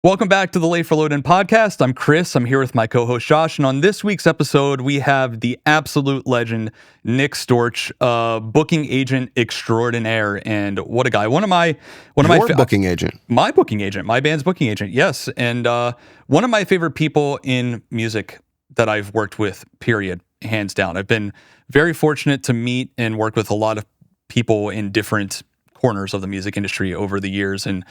Welcome back to the Late for Load-In podcast. I'm Chris. I'm here with my co-host Josh, and on this week's episode, we have the absolute legend Nick Storch, booking agent extraordinaire, and what a guy! Your booking agent, my booking agent, my band's booking agent. Yes, and one of my favorite people in music that I've worked with. Period, hands down. I've been very fortunate to meet and work with a lot of people in different corners of the music industry over the years, and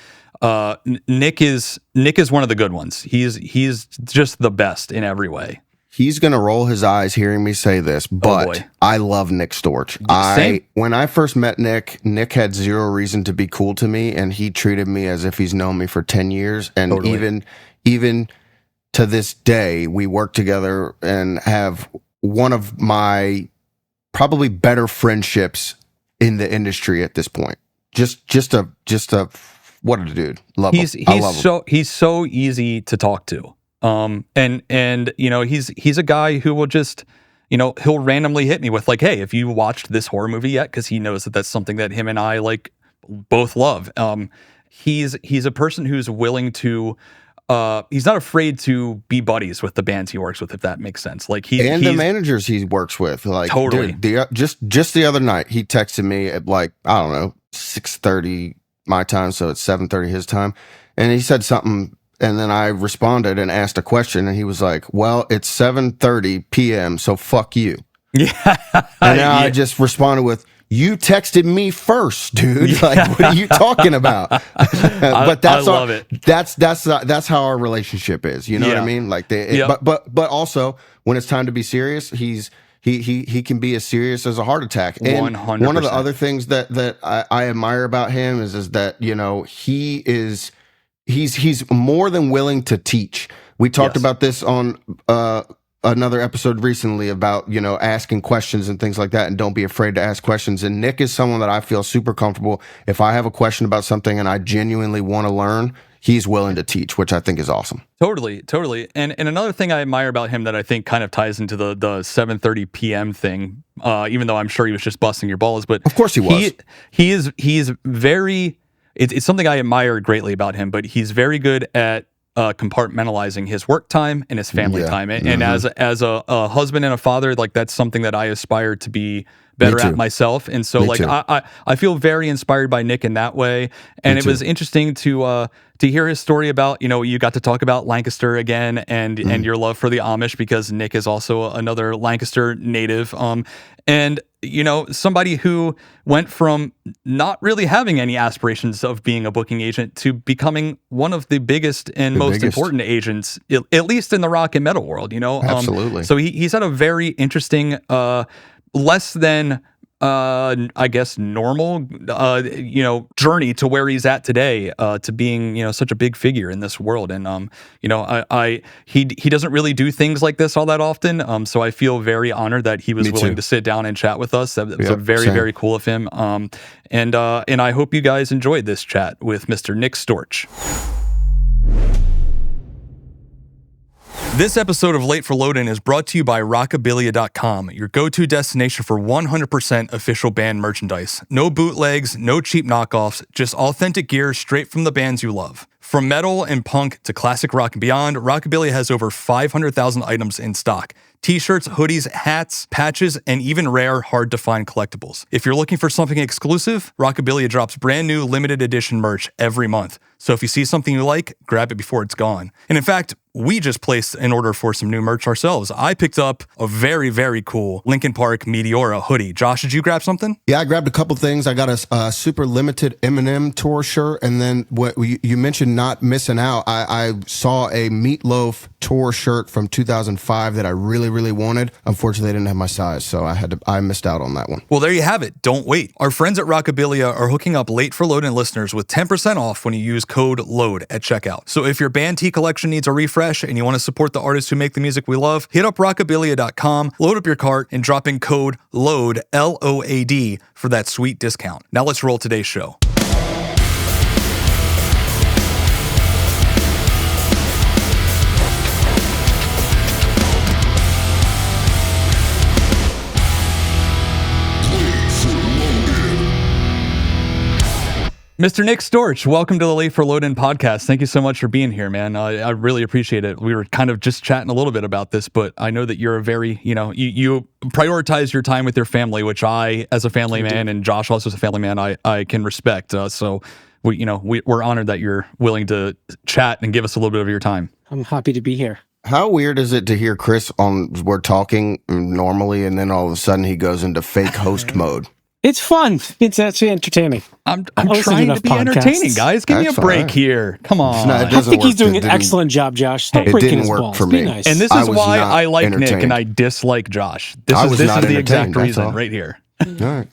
Nick is one of the good ones. He's just the best in every way. He's gonna roll his eyes hearing me say this, but I love Nick Storch. When I first met Nick had zero reason to be cool to me, and he treated me as if he's known me for 10 years. And even to this day, we work together and have one of my probably better friendships in the industry at this point. Just a what a dude. Love him. I love him. He's so easy to talk to. And you know, he's a guy who will just, you know, he'll randomly hit me with like, hey, have you watched this horror movie yet? Because he knows that that's something that him and I like both love. He's a person who's willing to he's not afraid to be buddies with the bands he works with, if that makes sense. Like the managers he works with. Like totally. Dude, just the other night, he texted me at like, I don't know, 6:30 my time, so it's 7:30 his time, and he said something, and then I responded and asked a question, and he was like, well, it's 7:30 p.m., so fuck you. Yeah. And then I just responded with, you texted me first, dude. Like, what are you talking about? But that's I love it. That's how our relationship is. You know what I mean? Like, but also when it's time to be serious, he can be as serious as a heart attack. And 100%. One of the other things that I admire about him is that, you know, he's more than willing to teach. We talked about this on another episode recently about, you know, asking questions and things like that, and don't be afraid to ask questions. And Nick is someone that I feel super comfortable. If I have a question about something and I genuinely want to learn, he's willing to teach, which I think is awesome. Totally. And another thing I admire about him that I think kind of ties into the 7:30 p.m. thing, even though I'm sure he was just busting your balls, but of course he was. He's very, it's something I admire greatly about him, but he's very good at compartmentalizing his work time and his family time. And as a husband and a father, like that's something that I aspire to be better at myself. And so I feel very inspired by Nick in that way. And it was interesting to hear his story about, you know, you got to talk about Lancaster again and your love for the Amish, because Nick is also another Lancaster native. And you know, somebody who went from not really having any aspirations of being a booking agent to becoming one of the biggest and most important agents, at least in the rock and metal world, you know? Absolutely. So he's had a very interesting, less than, I guess, normal, you know, journey to where he's at today, to being, you know, such a big figure in this world. And, you know, he doesn't really do things like this all that often. So I feel very honored that he was willing to sit down and chat with us. That was very cool of him. And I hope you guys enjoyed this chat with Mr. Nick Storch. This episode of Late for Load-In is brought to you by Rockabilia.com, your go-to destination for 100% official band merchandise. No bootlegs, no cheap knockoffs, just authentic gear straight from the bands you love. From metal and punk to classic rock and beyond, Rockabilia has over 500,000 items in stock. T-shirts, hoodies, hats, patches, and even rare, hard-to-find collectibles. If you're looking for something exclusive, Rockabilia drops brand new limited edition merch every month. So if you see something you like, grab it before it's gone. And in fact, we just placed an order for some new merch ourselves. I picked up a very, very cool Linkin Park Meteora hoodie. Josh, did you grab something? Yeah, I grabbed a couple things. I got a super limited Eminem tour shirt, and then what you mentioned not missing out. I saw a Meatloaf tour shirt from 2005 that I really wanted. Unfortunately, I didn't have my size, so I missed out on that one. Well, there you have it. Don't wait. Our friends at Rockabilia are hooking up Late for Load-In listeners with 10% off when you use code LOAD at checkout. So if your band tee collection needs a refresh and you want to support the artists who make the music we love, hit up rockabilia.com, load up your cart, and drop in code LOAD, LOAD, for that sweet discount. Now let's roll today's show. Mr. Nick Storch, welcome to the Late for Load In podcast. Thank you so much for being here, man. I really appreciate it. We were kind of just chatting a little bit about this, but I know that you're a very, you prioritize your time with your family, which I, as a family man, and Josh also as a family man, I can respect. So we're honored that you're willing to chat and give us a little bit of your time. I'm happy to be here. How weird is it to hear Chris we're talking normally, and then all of a sudden he goes into fake host mode? It's fun. It's actually entertaining. I'm trying to be entertaining, guys. Give me a break here. Come on. I think he's doing an excellent job, Josh. Stop breaking his balls. For me. Be nice. And this is why I like Nick and I dislike Josh. This is the exact reason right here. All right.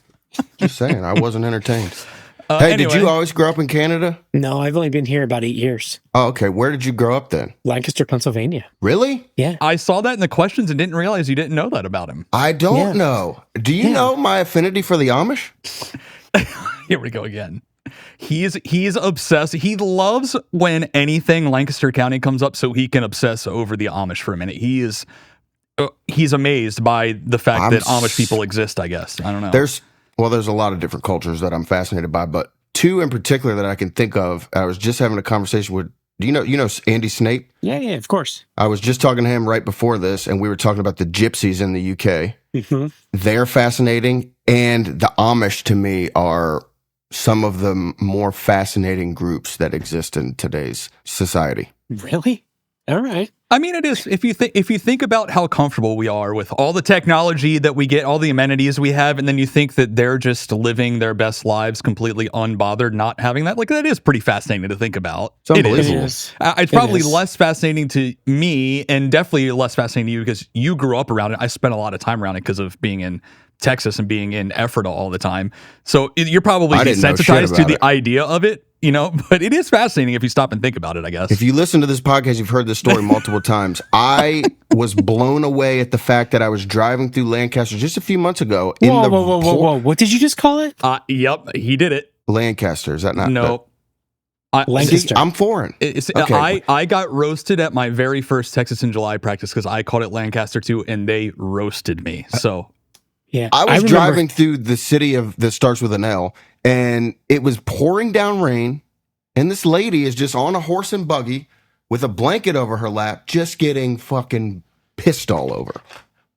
Just saying, I wasn't entertained. Hey, anyway. Did you always grow up in Canada? No, I've only been here about 8 years. Oh, okay. Where did you grow up then? Lancaster, Pennsylvania. Really? Yeah. I saw that in the questions and didn't realize you didn't know that about him. I don't know. Do you know my affinity for the Amish? Here we go again. He's obsessed. He loves when anything Lancaster County comes up so he can obsess over the Amish for a minute. He's amazed by the fact that Amish people exist, I guess. I don't know. There's a lot of different cultures that I'm fascinated by, but two in particular that I can think of. I was just having a conversation with, you know Andy Snape? Yeah, of course. I was just talking to him right before this, and we were talking about the gypsies in the UK. Mm-hmm. They're fascinating, and the Amish to me are some of the more fascinating groups that exist in today's society. Really? All right. I mean, it is. If you think about how comfortable we are with all the technology that we get, all the amenities we have, and then you think that they're just living their best lives completely unbothered, not having that, like, that is pretty fascinating to think about. It's unbelievable. It is. It's probably less fascinating to me, and definitely less fascinating to you because you grew up around it. I spent a lot of time around it because of being in Texas and being in Ephrata all the time. So you're probably desensitized to the idea of it. But it is fascinating if you stop and think about it, I guess. If you listen to this podcast, you've heard this story multiple times. I was blown away at the fact that I was driving through Lancaster just a few months ago. Whoa. What did you just call it? Yep, he did it. Lancaster, is that not? No. Lancaster. I'm foreign. Okay. I got roasted at my very first Texas in July practice because I called it Lancaster too, and they roasted me. So... Yeah, I was driving through the city that starts with an L, and it was pouring down rain, and this lady is just on a horse and buggy with a blanket over her lap, just getting fucking pissed all over.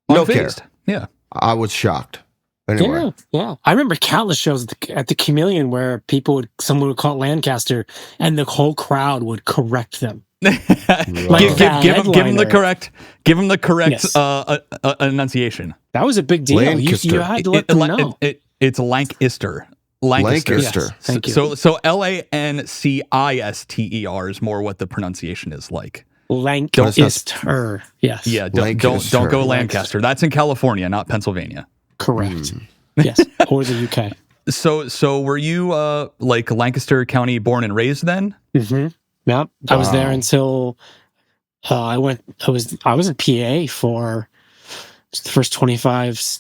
No care. Yeah. I was shocked. Anyway. Yeah. I remember countless shows at the Chameleon where someone would call it Lancaster, and the whole crowd would correct them. Give him the correct yes. Enunciation. That was a big deal. You had to let them know. It's Lancaster. Lancaster. Yes, thank you. So Lancaster is more what the pronunciation is like. Lancaster. Yes. Yeah. Don't go Lancaster. That's in California, not Pennsylvania. Correct. Yes. Or the UK. So were you like Lancaster County born and raised then? Mm-hmm. Yep. I was there until I was in PA for the first 26,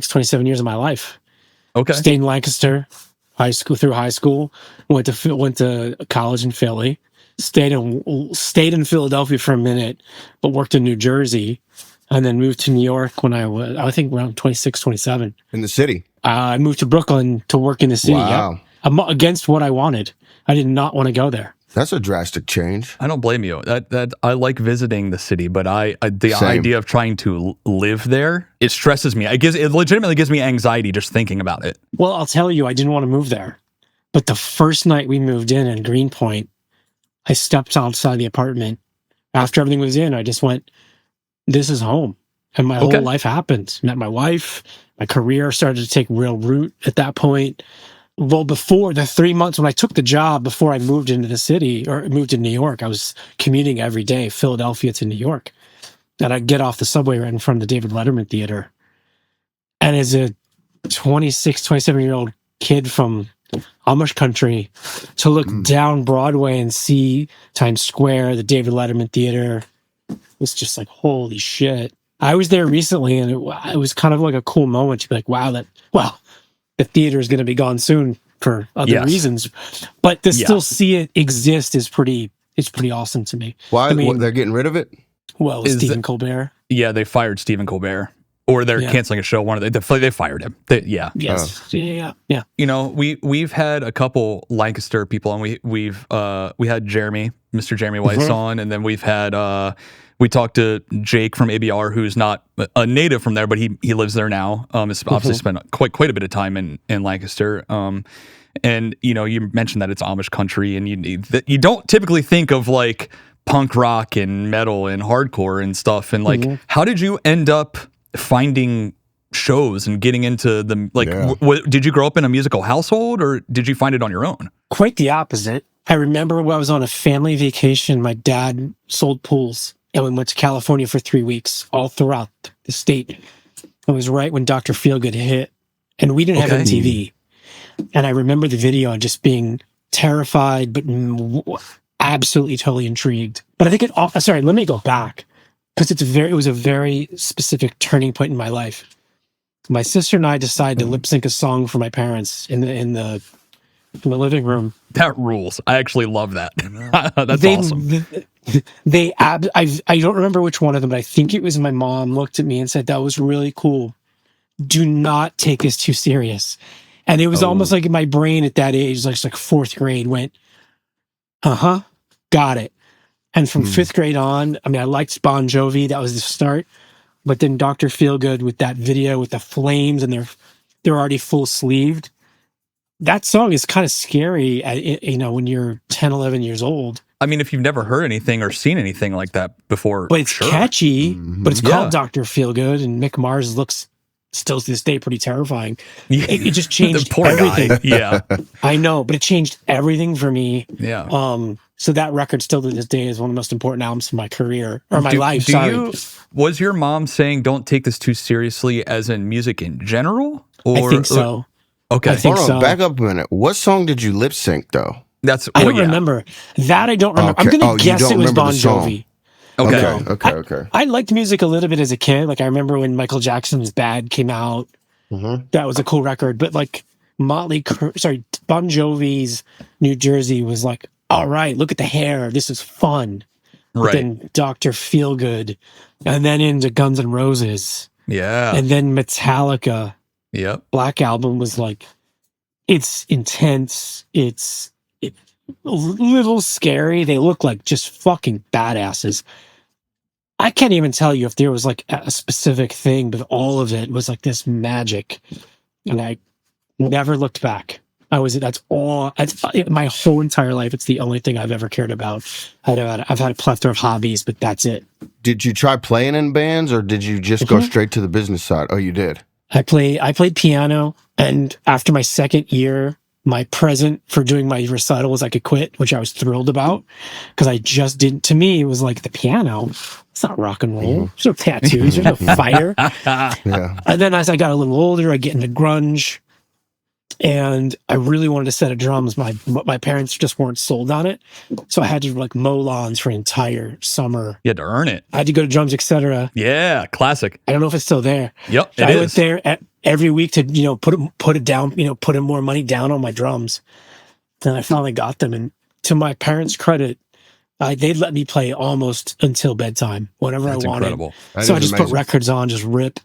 27 years of my life. Okay. Stayed in Lancaster through high school. Went to college in Philly. Stayed in Philadelphia for a minute, but worked in New Jersey, and then moved to New York when I think around 26, 27. In the city. I moved to Brooklyn to work in the city. Wow. Yep. Against what I wanted. I did not want to go there. That's a drastic change. I don't blame you. That I like visiting the city, but the idea of trying to live there, it stresses me. It legitimately gives me anxiety just thinking about it. Well, I'll tell you, I didn't want to move there. But the first night we moved in Greenpoint, I stepped outside the apartment. After everything was in, I just went, this is home. And my whole life happened. Met my wife. My career started to take real root at that point. Well, before the 3 months when I took the job, before I moved into the city or moved to New York, I was commuting every day, Philadelphia to New York. And I'd get off the subway right in front of the David Letterman Theater. And as a 26, 27-year-old kid from Amish country, to look down Broadway and see Times Square, the David Letterman Theater, was just like, holy shit. I was there recently, and it was kind of like a cool moment to be like, wow, the theater is going to be gone soon for other reasons, but to still see it exist is pretty awesome to me. Why? They're getting rid of it? Well, Stephen Colbert. Yeah, they fired Stephen Colbert. or they're canceling a show. One of they fired him. Yes. Yeah. You know, we've had a couple Lancaster people, and we had Mr. Jeremy Weiss on, and then we've had we talked to Jake from ABR, who's not a native from there, but he lives there now. Has obviously spent quite a bit of time in Lancaster. And you know, you mentioned that it's Amish country, and you don't typically think of like punk rock and metal and hardcore and stuff. And like, how did you end up finding shows and getting into the like? Did you grow up in a musical household, or did you find it on your own? Quite the opposite. I remember when I was on a family vacation, my dad sold pools, and we went to California for 3 weeks, all throughout the state. It was right when Dr. Feelgood hit, and we didn't have MTV. And I remember the video and just being terrified, but absolutely totally intrigued. But I think let me go back, because it was a very specific turning point in my life. My sister and I decided to lip sync a song for my parents in the living room. That rules. I actually love that. That's awesome. I don't remember which one of them, but I think it was my mom looked at me and said, "That was really cool. Do not take this too serious." And it was almost like my brain at that age, like fourth grade, went, got it. And from fifth grade on, I mean, I liked Bon Jovi. That was the start. But then Dr. Feelgood with that video with the flames, and they're already full sleeved. That song is kind of scary, when you're 10, 11 years old. I mean, if you've never heard anything or seen anything like that before. But it's catchy, but it's called Dr. Feelgood, and Mick Mars looks still to this day pretty terrifying. It just changed the poor everything. Guy. Yeah. I know, but it changed everything for me. Yeah. So that record still to this day is one of the most important albums of my career, or my life. Was your mom saying don't take this too seriously as in music in general? Or, I think so. Okay. I think so. Back up a minute. What song did you lip sync though? I don't remember. That I don't remember. Okay. I'm going to guess it was Bon Jovi. Okay. I liked music a little bit as a kid. Like I remember when Michael Jackson's Bad came out. That was a cool record. But like Bon Jovi's New Jersey was like, all right, look at the hair. This is fun. Right. But then Dr. Feelgood, and then into Guns N' Roses. Yeah. And then Metallica. Yep. Black Album was like, it's intense. It's a little scary. They look like just fucking badasses. I can't even tell you if there was like a specific thing, but all of it was like this magic. And I never looked back. That's my whole entire life. It's the only thing I've ever cared about. I've had a plethora of hobbies, but that's it. Did you try playing in bands, or did you just go straight to the business side? Oh, you did. I played piano, and after my second year, my present for doing my recital was I could quit, which I was thrilled about, because I just didn't. To me, it was like the piano. It's not rock and roll. There's no tattoos. There's no fire. Yeah. And then as I got a little older, I get into grunge. And I really wanted a set of drums. My parents just weren't sold on it. So I had to like mow lawns for an entire summer. You had to earn it. I had to go to Drums, Etc. Yeah, classic. I don't know if it's still there. Yep, I went there every week to, put it down, put in more money down on my drums. Then I finally got them. And to my parents' credit, they'd let me play almost until bedtime, whenever I wanted. Incredible. So I just put records on, just rip,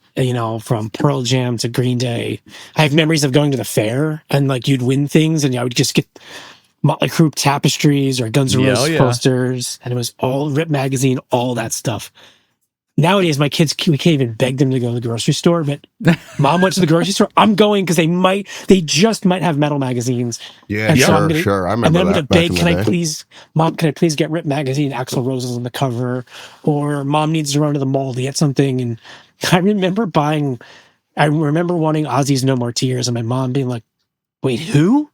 from Pearl Jam to Green Day. I have memories of going to the fair and like you'd win things, and I would just get Motley Crue tapestries or Guns N' Roses posters, and it was all Rip magazine, all that stuff. Nowadays, my kids, we can't even beg them to go to the grocery store, but Mom went to the grocery store. I'm going because they just might have metal magazines. Yeah, sure. I remember that. And then I'm going to beg, Mom, can I please get Rip magazine? Axl Rose is on the cover. Or Mom needs to run to the mall to get something. And I remember wanting Ozzy's No More Tears, and my mom being like, wait, who?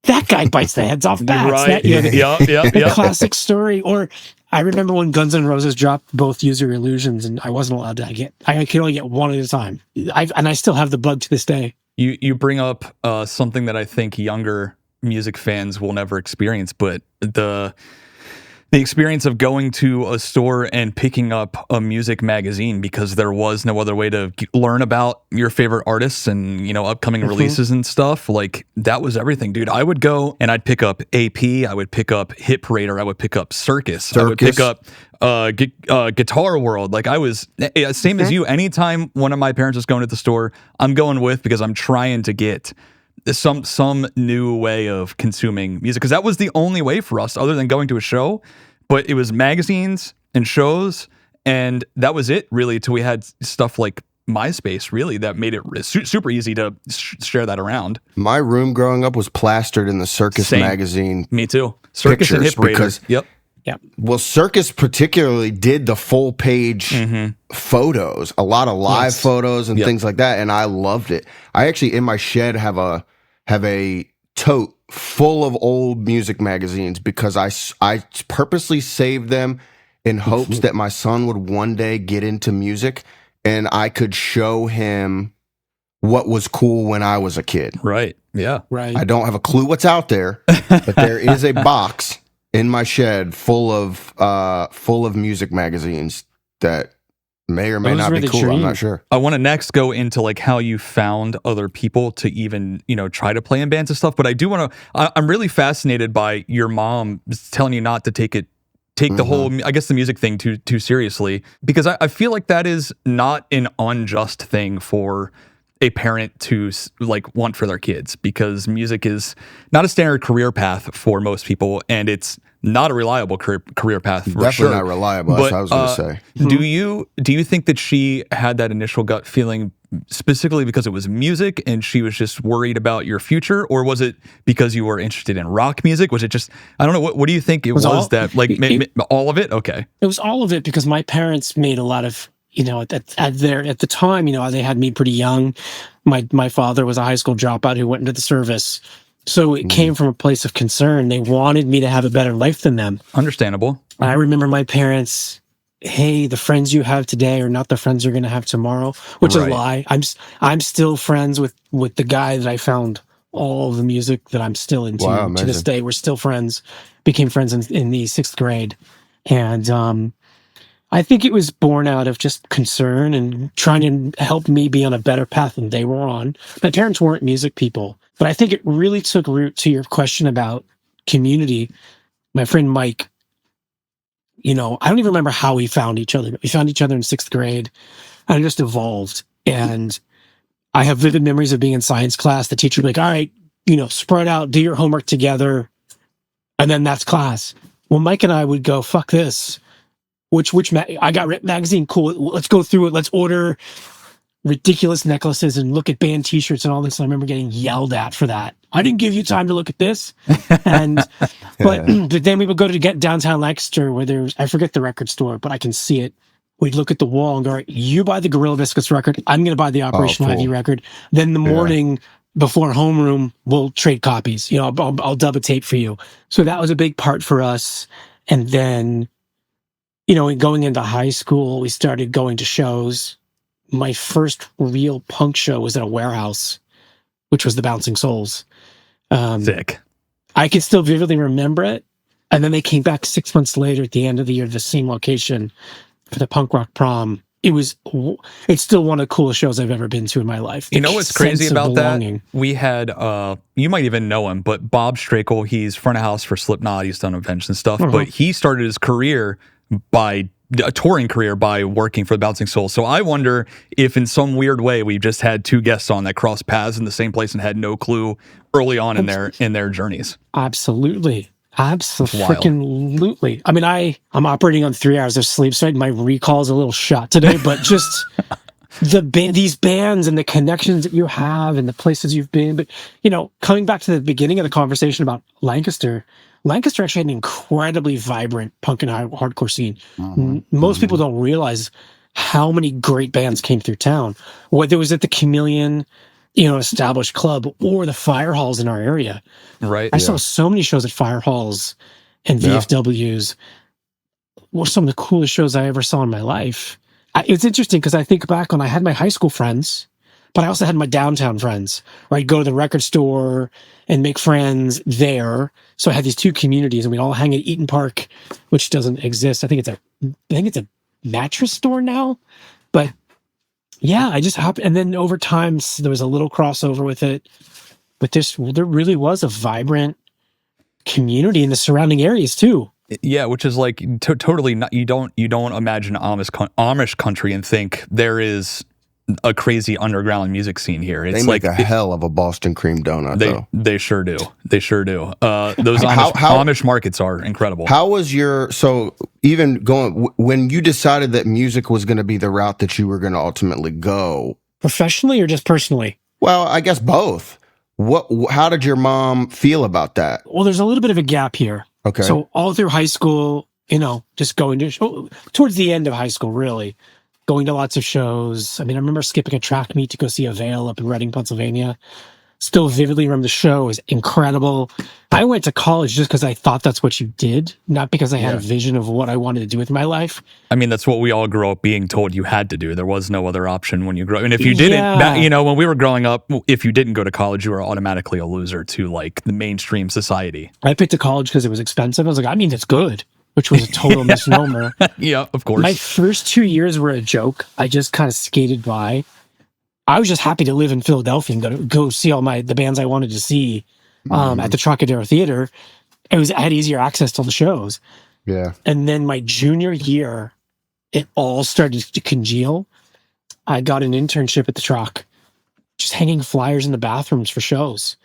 That guy bites the heads off bats. Right. The classic story. Or I remember when Guns N' Roses dropped both Use Your Illusions, and I wasn't allowed to I could only get one at a time. I still have the bug to this day. You bring up something that I think younger music fans will never experience, but the experience of going to a store and picking up a music magazine because there was no other way to learn about your favorite artists and, you know, upcoming releases and stuff. Like, that was everything, dude. I would go and I'd pick up AP, I would pick up Hit Parade, or I would pick up Circus. I would pick up Guitar World. Like, I was same as you. Anytime one of my parents was going to the store, I'm going with, because I'm trying to get some new way of consuming music, because that was the only way for us other than going to a show. But it was magazines and shows, and that was it really, till we had stuff like MySpace, really, that made it super easy to share that around. My room growing up was plastered in the Circus magazine. Me too. Circus and Hit Parade. Because, yep. Well, Circus particularly did the full page photos, a lot of live photos and things like that, and I loved it. I actually, in my shed, have a tote full of old music magazines, because I purposely saved them in hopes that my son would one day get into music and I could show him what was cool when I was a kid. Right. Yeah. Right. I don't have a clue what's out there, but there is a box in my shed full of music magazines that may or may not be cool. I'm not sure. I want to next go into like how you found other people to even, you know, try to play in bands and stuff. But I do want to, I'm really fascinated by your mom telling you not to take the whole, I guess, the music thing too seriously, because I feel like that is not an unjust thing for a parent to like want for their kids, because music is not a standard career path for most people, and it's not a reliable career path for Definitely sure. not reliable. That's what I was going to say. Do you think that she had that initial gut feeling specifically because it was music and she was just worried about your future, or was it because you were interested in rock music? Was it just, I don't know, what do you think it was that like all of it? Okay, it was all of it, because my parents made a lot of, you know, at the time, you know, they had me pretty young. My father was a high school dropout who went into the service. So it came from a place of concern. They wanted me to have a better life than them. Understandable. I remember my parents, hey, the friends you have today are not the friends you're going to have tomorrow, which is a lie. I'm still friends with the guy that I found all of the music that I'm still into to this day. We're still friends, became friends in the 6th grade. And I think it was born out of just concern and trying to help me be on a better path than they were on. My parents weren't music people, but I think it really took root to your question about community. My friend Mike, you know, I don't even remember how we found each other. We found each other in 6th grade and it just evolved. And I have vivid memories of being in science class. The teacher would be like, all right, you know, spread out, do your homework together. And then that's class. Well, Mike and I would go, fuck this. I got Rip magazine, cool. Let's go through it. Let's order ridiculous necklaces and look at band t-shirts and all this. And I remember getting yelled at for that. I didn't give you time to look at this. And but then we would go to get downtown Lancaster where there's, I forget the record store, but I can see it. We'd look at the wall and go, all right, you buy the Gorilla Viscous record. I'm going to buy the Operation Ivy record. Then the morning before homeroom, we'll trade copies. You know, I'll dub a tape for you. So that was a big part for us. And then, you know, going into high school, we started going to shows. My first real punk show was at a warehouse, which was the Bouncing Souls. Sick. I can still vividly remember it. And then they came back 6 months later at the end of the year to the same location for the punk rock prom. It's still one of the coolest shows I've ever been to in my life. You know what's crazy about that? We had, you might even know him, but Bob Strakel, he's front of house for Slipknot. He's done events and stuff, but he started his career by a touring career by working for the Bouncing Souls. So I wonder if in some weird way we just had two guests on that crossed paths in the same place and had no clue early on in their journeys. Absolutely. Absolutely. I mean, I'm operating on 3 hours of sleep, so my recall is a little shot today, but just these bands and the connections that you have and the places you've been. But, you know, coming back to the beginning of the conversation about Lancaster actually had an incredibly vibrant punk and hardcore scene. Most people don't realize how many great bands came through town, whether it was at the Chameleon, you know, established club, or the fire halls in our area. Right. I saw so many shows at fire halls and VFWs. Were some of the coolest shows I ever saw in my life. It's interesting because I think back when I had my high school friends, But I also had my downtown friends, where I'd go to the record store and make friends there. So I had these two communities, and we'd all hang at Eaton Park, which doesn't exist. I think it's a mattress store now. But yeah, I just hopped, and then over time there was a little crossover with it. But there really was a vibrant community in the surrounding areas too. Yeah, which is like totally not. You don't imagine Amish country and think there is a crazy underground music scene here. It's they make a hell of a Boston cream donut, though. They sure do. They sure do. Those Amish markets are incredible. How was even going when you decided that music was going to be the route that you were going to ultimately go? Professionally or just personally? Well, I guess both. How did your mom feel about that? Well, there's a little bit of a gap here. Okay. So all through high school, just going to towards the end of high school, really. Going to lots of shows. I mean, I remember skipping a track meet to go see Avail up in Reading, Pennsylvania. Still vividly remember the show. It was incredible. I went to college just because I thought that's what you did, not because I had a vision of what I wanted to do with my life. I mean, that's what we all grew up being told you had to do. There was no other option when you grew up. And if you didn't, when we were growing up, if you didn't go to college, you were automatically a loser to like the mainstream society. I picked a college because it was expensive. I was like, I mean, it's good. Which was a total misnomer. Yeah, of course. My first 2 years were a joke. I just kind of skated by. I was just happy to live in Philadelphia and go see all the bands I wanted to see at the Trocadero Theater. I had easier access to all the shows. Yeah. And then my junior year, it all started to congeal. I got an internship at the Troc, just hanging flyers in the bathrooms for shows.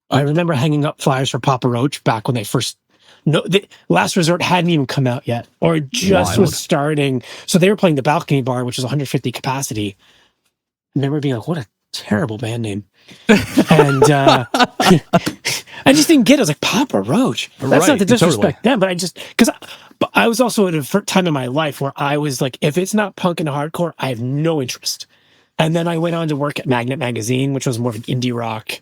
I remember hanging up flyers for Papa Roach back when they first... No, the Last Resort hadn't even come out yet, or just was starting. So they were playing the Balcony Bar, which is 150 capacity. I remember being like, what a terrible band name. And I just didn't get it. I was like, Papa Roach. That's not to disrespect them, but because I was also at a time in my life where I was like, if it's not punk and hardcore, I have no interest. And then I went on to work at Magnet Magazine, which was more of an indie rock,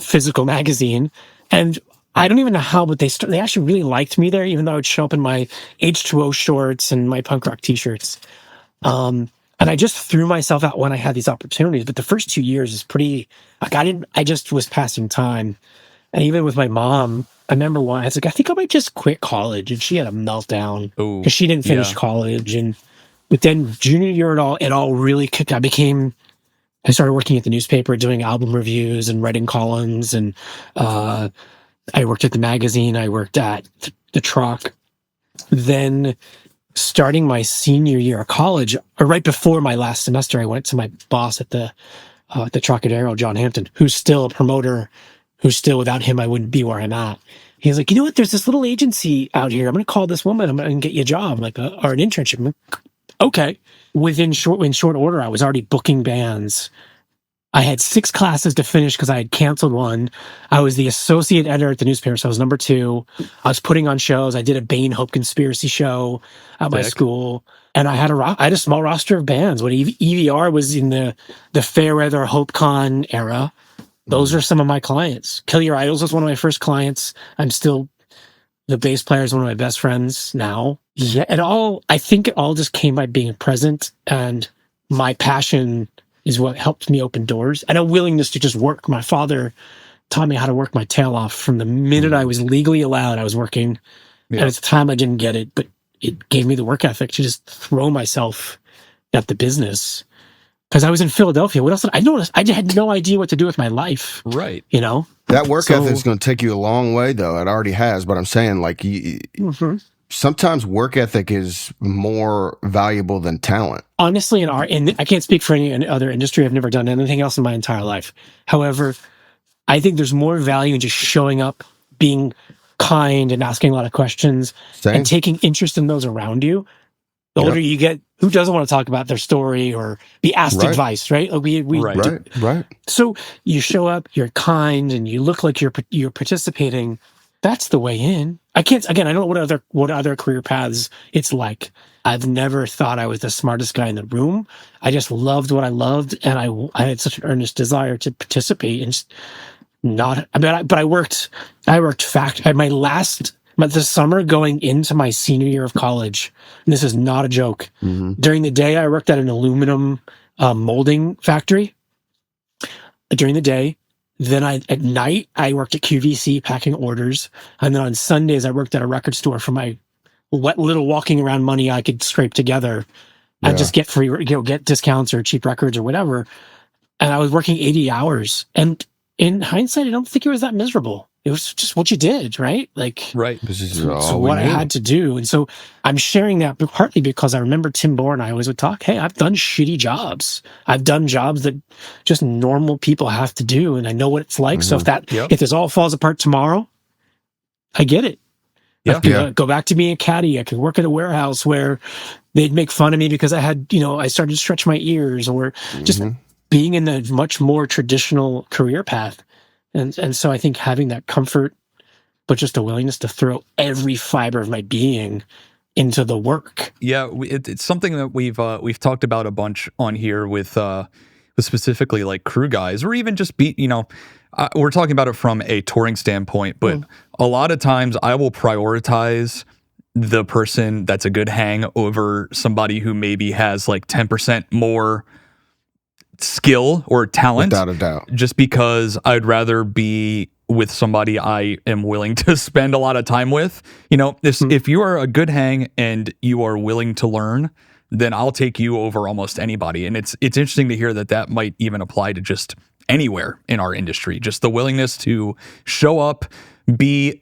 physical magazine. And I don't even know how, but they actually really liked me there, even though I would show up in my H2O shorts and my punk rock t-shirts. And I just threw myself out when I had these opportunities. But the first 2 years is pretty, like I just was passing time. And even with my mom, I remember one, I was like, I think I might just quit college. And she had a meltdown because she didn't finish college. But then junior year, it all really kicked. I started working at the newspaper, doing album reviews and writing columns, and I worked at the magazine. I worked at the Troc. Then starting my senior year of college, or right before my last semester, I went to my boss at the Trocadero, John Hampton, who's still a promoter, who's still, without him, I wouldn't be where I'm at. He's like, you know what? There's this little agency out here. I'm going to call this woman. I'm going to get you a job, or an internship. I'm like, okay. In short order, I was already booking bands. I had 6 classes to finish because I had canceled one. I was the associate editor at the newspaper, so I was number 2. I was putting on shows. I did a Bane Hope conspiracy show at my school, and I had a small roster of bands. When EVR was in the Fairweather HopeCon era, those are some of my clients. Kill Your Idols was one of my first clients. The bass player is one of my best friends now. Yeah, I think it all just came by being present, and my passion is what helped me open doors, and a willingness to just work. My father taught me how to work my tail off from the minute I was legally allowed. I was working, and at the time I didn't get it, but it gave me the work ethic to just throw myself at the business. Because I was in Philadelphia. What else? I had no idea what to do with my life. Right. That work ethic is going to take you a long way, though. It already has. But I'm saying, like, sometimes work ethic is more valuable than talent. Honestly, and I can't speak for any other industry. I've never done anything else in my entire life. However, I think there's more value in just showing up, being kind, and asking a lot of questions, and taking interest in those around you. The older you get, who doesn't want to talk about their story or be asked advice, right? Right. So you show up, you're kind, and you look like you're participating. That's the way in. I don't know what other career paths it's like. I've never thought I was the smartest guy in the room. I just loved what I loved, and I had such an earnest desire to participate and just not. But I worked. My last But the summer going into my senior year of college, and this is not a joke, during the day I worked at an aluminum molding factory. During the day, then at night I worked at QVC packing orders, and then on Sundays I worked at a record store for my little walking around money I could scrape together and just get free, get discounts or cheap records or whatever. And I was working 80 hours. And in hindsight, I don't think it was that miserable. It was just what you did, right? Like, right. This is so what I had to do. And so I'm sharing that partly because I remember Tim Bohr and I always would talk, hey, I've done shitty jobs. I've done jobs that just normal people have to do. And I know what it's like. So if this all falls apart tomorrow, I get it. I could go back to being a caddy. I could work at a warehouse where they'd make fun of me because I had, I started to stretch my ears, or just being in a much more traditional career path. And so I think having that comfort, but just a willingness to throw every fiber of my being into the work. Yeah, it's something that we've talked about a bunch on here with specifically like crew guys, or even just we're talking about it from a touring standpoint, but a lot of times I will prioritize the person that's a good hang over somebody who maybe has like 10% more skill or talent. Without a doubt. Just because I'd rather be with somebody I am willing to spend a lot of time with. If you are a good hang and you are willing to learn, then I'll take you over almost anybody. And it's interesting to hear that might even apply to just anywhere in our industry. Just the willingness to show up, be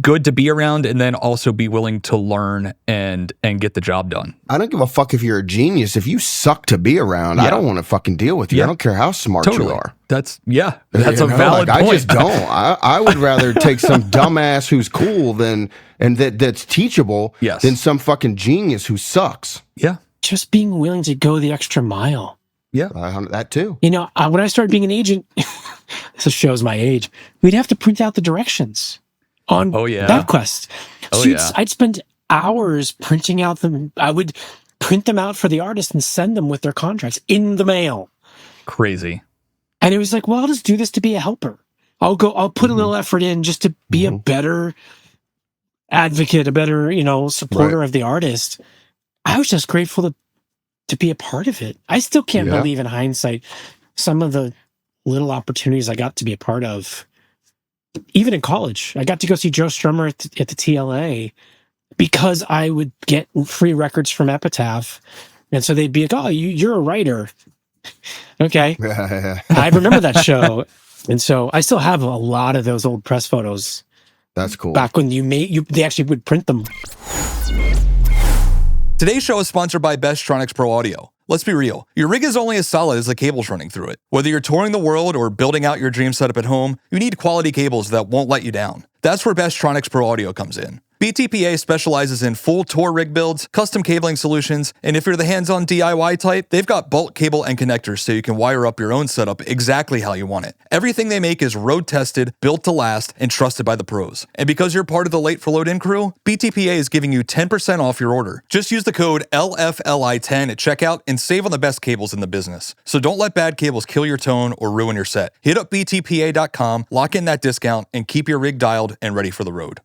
good to be around, and then also be willing to learn and get the job done. I don't give a fuck if you're a genius. If you suck to be around, I don't want to fucking deal with you. I don't care how smart you are. That's a valid point. I just don't. I would rather take some dumbass who's cool that's teachable than some fucking genius who sucks. Yeah. Just being willing to go the extra mile. Yeah. That too. When I started being an agent, this shows my age, we'd have to print out the directions on MapQuest. I'd spend hours printing out them. I would print them out for the artist and send them with their contracts in the mail. Crazy. And it was like, well, I'll just do this to be a helper. I'll put a little effort in just to be a better advocate, a better, supporter of the artist. I was just grateful to be a part of it. I still can't believe in hindsight some of the little opportunities I got to be a part of. Even in college, I got to go see Joe Strummer at the TLA because I would get free records from Epitaph. And so they'd be like, oh, you're a writer. Okay. I remember that show. And so I still have a lot of those old press photos. That's cool. Back when they actually would print them. Today's show is sponsored by Bestronix Pro Audio. Let's be real. Your rig is only as solid as the cables running through it. Whether you're touring the world or building out your dream setup at home, you need quality cables that won't let you down. That's where Bestronix Pro Audio comes in. BTPA specializes in full tour rig builds, custom cabling solutions, and if you're the hands-on DIY type, they've got bulk cable and connectors so you can wire up your own setup exactly how you want it. Everything they make is road-tested, built to last, and trusted by the pros. And because you're part of the Late for Load-In crew, BTPA is giving you 10% off your order. Just use the code LFLI10 at checkout and save on the best cables in the business. So don't let bad cables kill your tone or ruin your set. Hit up btpa.com, lock in that discount, and keep your rig dialed and ready for the road.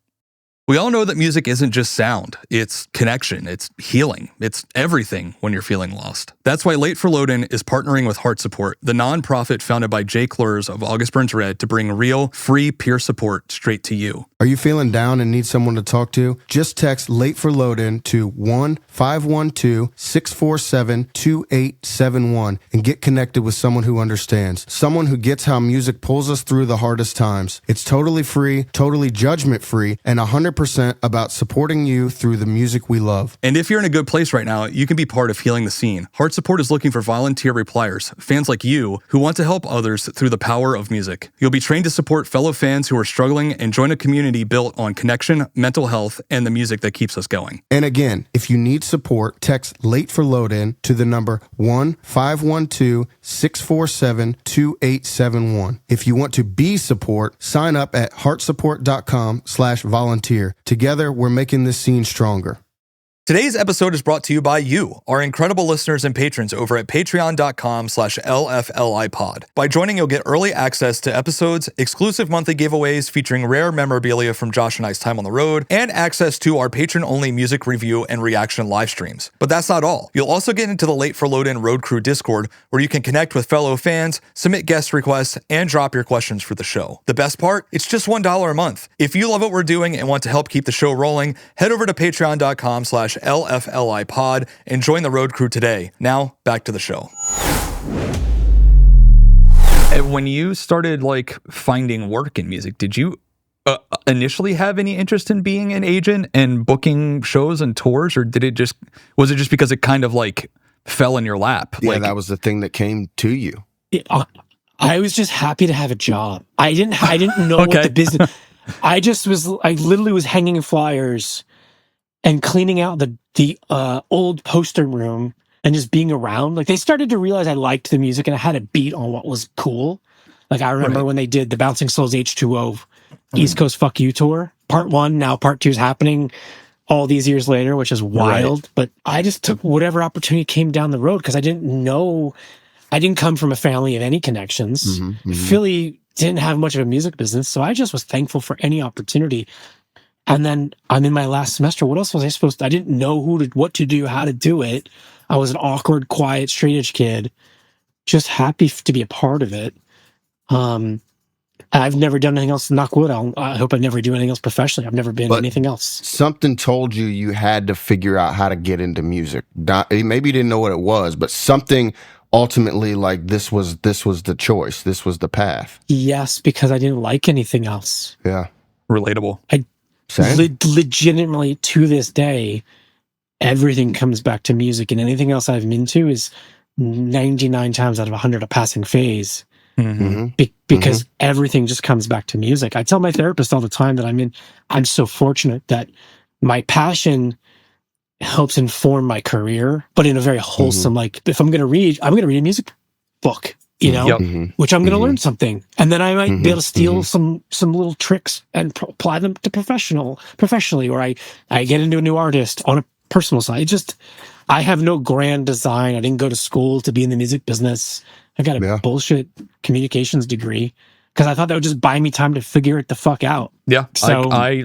We all know that music isn't just sound, it's connection, it's healing, it's everything when you're feeling lost. That's why Late for Load-In is partnering with Heart Support, the nonprofit founded by Jay Klurs of August Burns Red to bring real, free peer support straight to you. Are you feeling down and need someone to talk to? Just text Late for Load-In to 1-512-647-2871 and get connected with someone who understands, someone who gets how music pulls us through the hardest times. It's totally free, totally judgment-free, and 100% about supporting you through the music we love. And if you're in a good place right now, you can be part of healing the scene. Heart Support is looking for volunteer repliers, fans like you, who want to help others through the power of music. You'll be trained to support fellow fans who are struggling and join a community built on connection, mental health, and the music that keeps us going. And again, if you need support, text Late for Load-In to the number 1-512-647-2871. If you want to be support, sign up at heartsupport.com/volunteer. Together, we're making this scene stronger. Today's episode is brought to you by you, our incredible listeners and patrons over at patreon.com/LFLIpod. By joining, you'll get early access to episodes, exclusive monthly giveaways featuring rare memorabilia from Josh and I's time on the road, and access to our patron-only music review and reaction live streams. But that's not all. You'll also get into the Late for Load-In Road Crew Discord, where you can connect with fellow fans, submit guest requests, and drop your questions for the show. The best part? It's just $1 a month. If you love what we're doing and want to help keep the show rolling, head over to patreon.com/LFLIpod and join the road crew today. Now, back to the show. When you started like finding work in music, did you initially have any interest in being an agent and booking shows and tours, or was it just because it kind of like fell in your lap? Yeah, that was the thing that came to you. I was just happy to have a job. I didn't know what the business. I literally was hanging flyers and cleaning out the old poster room and just being around. Like, they started to realize I liked the music and I had a beat on what was cool. Like, I remember when they did the Bouncing Souls H2O East Coast Fuck You tour. Part 1, now Part 2 is happening all these years later, which is wild. Right. But I just took whatever opportunity came down the road because I didn't come from a family of any connections. Philly didn't have much of a music business, so I just was thankful for any opportunity. And then I'm in my last semester. What else was I supposed to? I didn't know what to do, how to do it. I was an awkward, quiet, straight-edge kid, just happy to be a part of it. I've never done anything else. Knock wood. I hope I never do anything else professionally. I've never been anything else. Something told you had to figure out how to get into music. Maybe you didn't know what it was, but something ultimately, like, this was the choice. This was the path. Yes, because I didn't like anything else. Yeah. Relatable. Legitimately, to this day, everything comes back to music, and anything else I've been into is 99 times out of 100 a passing phase. Because everything just comes back to music. I tell my therapist all the time that I'm so fortunate that my passion helps inform my career, but in a very wholesome, like, if I'm going to read a music book, which I'm going to learn something. And then I might be able to steal some little tricks and apply them to professionally, or I get into a new artist on a personal side. I have no grand design. I didn't go to school to be in the music business. I got a bullshit communications degree because I thought that would just buy me time to figure it the fuck out. Yeah. So I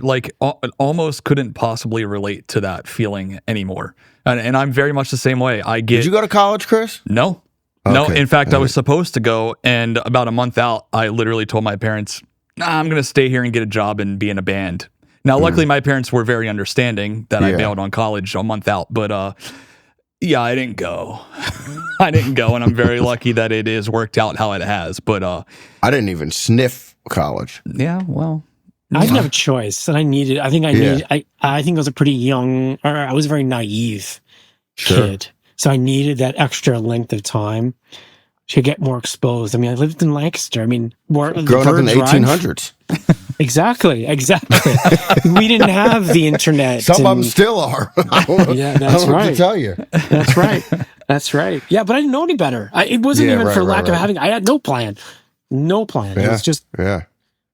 almost couldn't possibly relate to that feeling anymore. And I'm very much the same way. Did you go to college, Chris? No. Okay. No. In fact, I was supposed to go. And about a month out, I literally told my parents, I'm going to stay here and get a job and be in a band. Now, luckily, my parents were very understanding that I bailed on college a month out. But yeah, I didn't go. And I'm very lucky that it is worked out how it has. But I didn't even sniff college. Yeah, well, I didn't have a choice, and I think I was a pretty young, or I was a very naive kid, so I needed that extra length of time to get more exposed. I mean, I lived in Lancaster. I mean, growing up in the 1800s. Exactly. We didn't have the internet. Some of them still are. Yeah, that's right. To tell you. That's right. Yeah, but I didn't know any better. It wasn't even for lack of having. I had no plan. No plan. It was just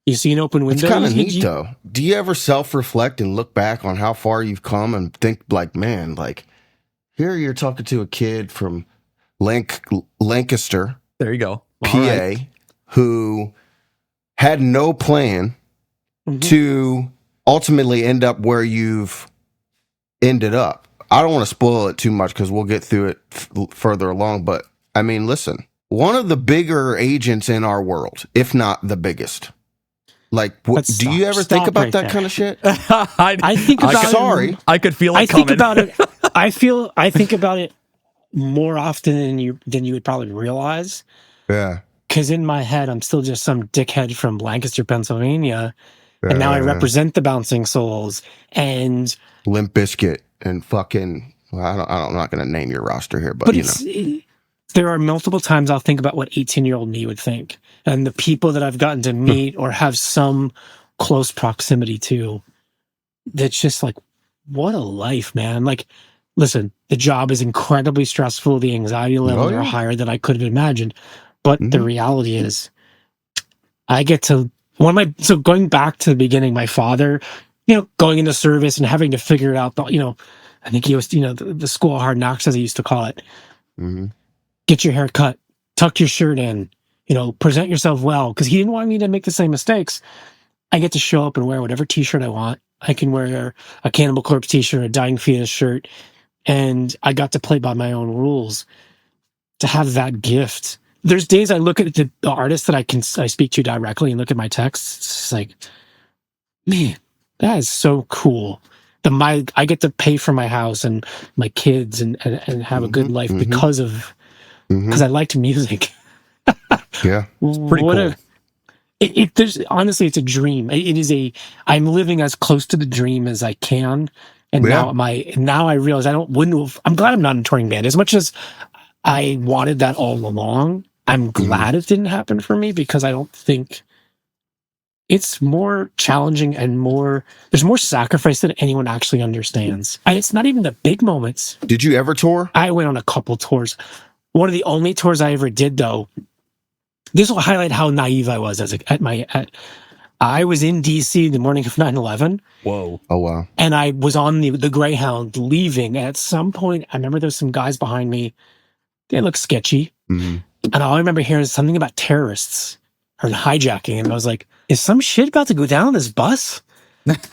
you see an open window. It's kind of neat, though. Do you ever self-reflect and look back on how far you've come and think, like, man, like, here you're talking to a kid from Lancaster. There you go. PA, who had no plan to ultimately end up where you've ended up. I don't want to spoil it too much because we'll get through it further along. But I mean, listen, one of the bigger agents in our world, if not the biggest. Like, do you ever think about that kind of shit? I think about Sorry. I could feel it coming. Think about it. I think about it more often than you would probably realize. Yeah. Because in my head, I'm still just some dickhead from Lancaster, Pennsylvania. And now I represent the Bouncing Souls and Limp Bizkit and fucking, I'm not going to name your roster here, but you know. There are multiple times I'll think about what 18-year-old me would think. And the people that I've gotten to meet or have some close proximity to, that's just like, what a life, man. Like, listen, the job is incredibly stressful. The anxiety levels are higher than I could have imagined. But the reality is, I get to, so going back to the beginning, my father, going into service and having to figure it out, I think he was, the school of hard knocks, as he used to call it. Mm-hmm. Get your hair cut, tuck your shirt in, present yourself well. Because he didn't want me to make the same mistakes. I get to show up and wear whatever t-shirt I want. I can wear a Cannibal Corpse t-shirt, a Dying Fetus shirt, and I got to play by my own rules. To have that gift. There's days I look at the artists that I speak to directly and look at my texts. It's just like, man, that is so cool. I get to pay for my house and my kids and have a good life because I liked music. Yeah, it's pretty cool. Honestly, it's a dream. I'm living as close to the dream as I can. And now I realize I'm glad I'm not in a touring band. As much as I wanted that all along, I'm glad it didn't happen for me, because I don't think it's more challenging and there's more sacrifice than anyone actually understands. And it's not even the big moments. Did you ever tour? I went on a couple tours. One of the only tours I ever did, though, this will highlight how naive I was I was in DC the morning of 9/11. Whoa. Oh, wow. And I was on the Greyhound leaving. And at some point, I remember there was some guys behind me. They looked sketchy. Mm-hmm. And all I remember hearing is something about terrorists or hijacking. And I was like, is some shit about to go down on this bus?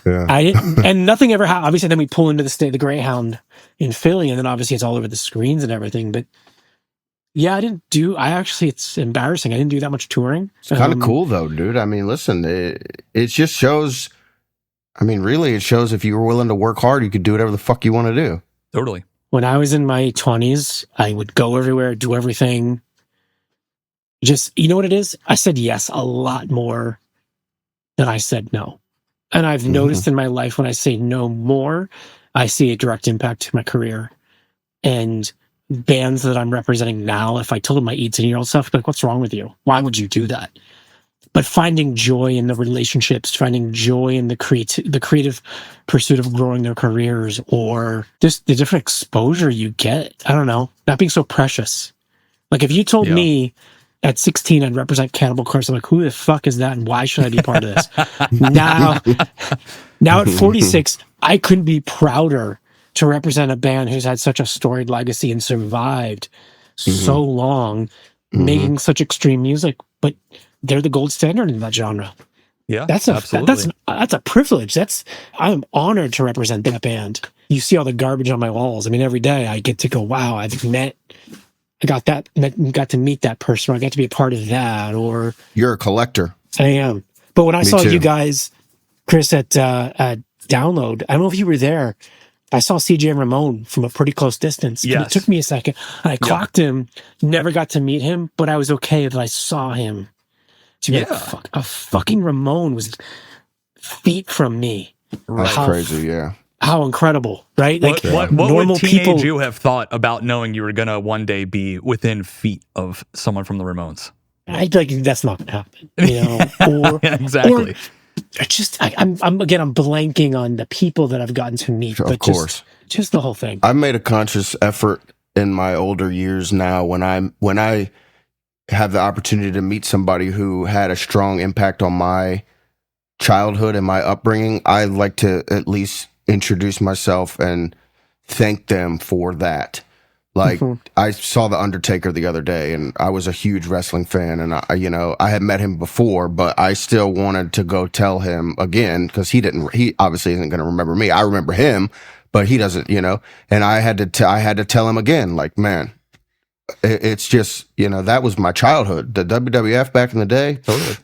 Yeah. I didn't, and nothing ever happened. Obviously, then we pull into the Greyhound in Philly, and then obviously it's all over the screens and everything. But yeah, it's embarrassing. I didn't do that much touring. It's kind of cool though, dude. I mean, listen, it just shows, really it shows if you were willing to work hard, you could do whatever the fuck you want to do. Totally. When I was in my 20s, I would go everywhere, do everything. Just, you know what it is? I said yes a lot more than I said no. And I've noticed in my life, when I say no more, I see a direct impact to my career. And bands that I'm representing now, if I told them my 18-year-old stuff, I'd be like, what's wrong with you? Why would you do that? But finding joy in the relationships, finding joy in the creative pursuit of growing their careers, or just the different exposure you get. I don't know, not being so precious. Like if you told me at 16 I'd represent Cannibal Corpse, I'm like, who the fuck is that and why should I be part of this? Now at 46, I couldn't be prouder to represent a band who's had such a storied legacy and survived so long, making such extreme music, but they're the gold standard in that genre. Yeah, that's a privilege. I'm honored to represent that band. You see all the garbage on my walls. I mean, every day I get to go, wow, I got to meet that person, or I got to be a part of that. Or you're a collector. I am. But when I saw too. you guys, Chris, at Download, I don't know if you were there. I saw CJ Ramon from a pretty close distance. Yes. And it took me a second. And I clocked him. Never got to meet him, but I was okay that I saw him. To be like, fuck, a fucking Ramon was feet from me. That's crazy, yeah. How incredible, right? What normal would people you have thought about knowing you were gonna one day be within feet of someone from the Ramones? I'd like, that's not gonna happen, Or exactly. Or I'm blanking on the people that I've gotten to meet. Of course, just the whole thing. I've made a conscious effort in my older years now when I have the opportunity to meet somebody who had a strong impact on my childhood and my upbringing. I like to at least introduce myself and thank them for that. Like I saw The Undertaker the other day, and I was a huge wrestling fan, and I had met him before, but I still wanted to go tell him again, because he obviously isn't going to remember me. I remember him, but he doesn't, and I had to tell him again, like, man, it's just, that was my childhood. The WWF back in the day, totally.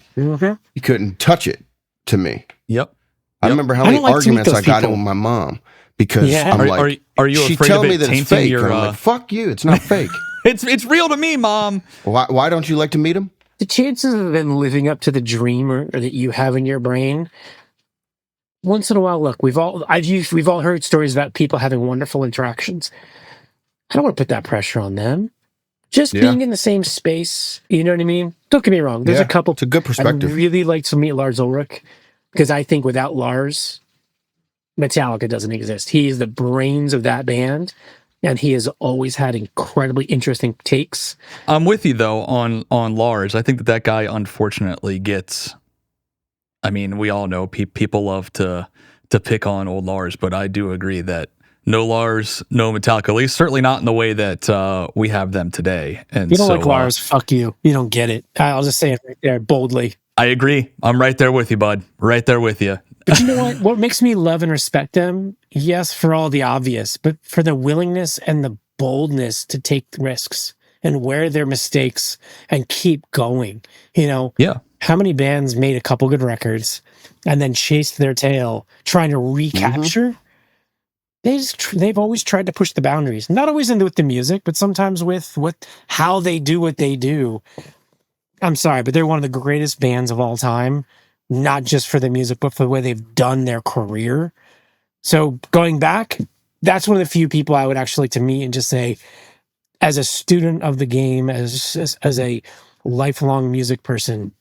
You couldn't touch it to me. Yep. I remember how many arguments I got in with my mom because I'm like, are you she afraid tell of me it that it's fake? And I'm like, fuck you, it's not fake. It's real to me, Mom. Why don't you like to meet him? The chances of them living up to the dream or that you have in your brain. Once in a while, look, we've all heard stories about people having wonderful interactions. I don't want to put that pressure on them. Just being in the same space, you know what I mean? Don't get me wrong. There's a couple. It's a good perspective. I'd really like to meet Lars Ulrich, because I think without Lars, Metallica doesn't exist. He is the brains of that band, and he has always had incredibly interesting takes. I'm with you, though, on Lars. I think that guy, unfortunately, gets... I mean, we all know people love to pick on old Lars, but I do agree that no Lars, no Metallica, at least certainly not in the way that we have them today. And you don't like Lars, fuck you. You don't get it. I'll just say it right there boldly. I agree. I'm right there with you, bud. Right there with you. But you know what? What makes me love and respect them, yes, for all the obvious, but for the willingness and the boldness to take risks and wear their mistakes and keep going. You know, how many bands made a couple good records and then chased their tail trying to recapture? They've always tried to push the boundaries, not always with the music, but sometimes with how they do what they do. I'm sorry, but they're one of the greatest bands of all time, not just for the music, but for the way they've done their career. So going back, that's one of the few people I would actually like to meet and just say, as a student of the game, as a lifelong music person,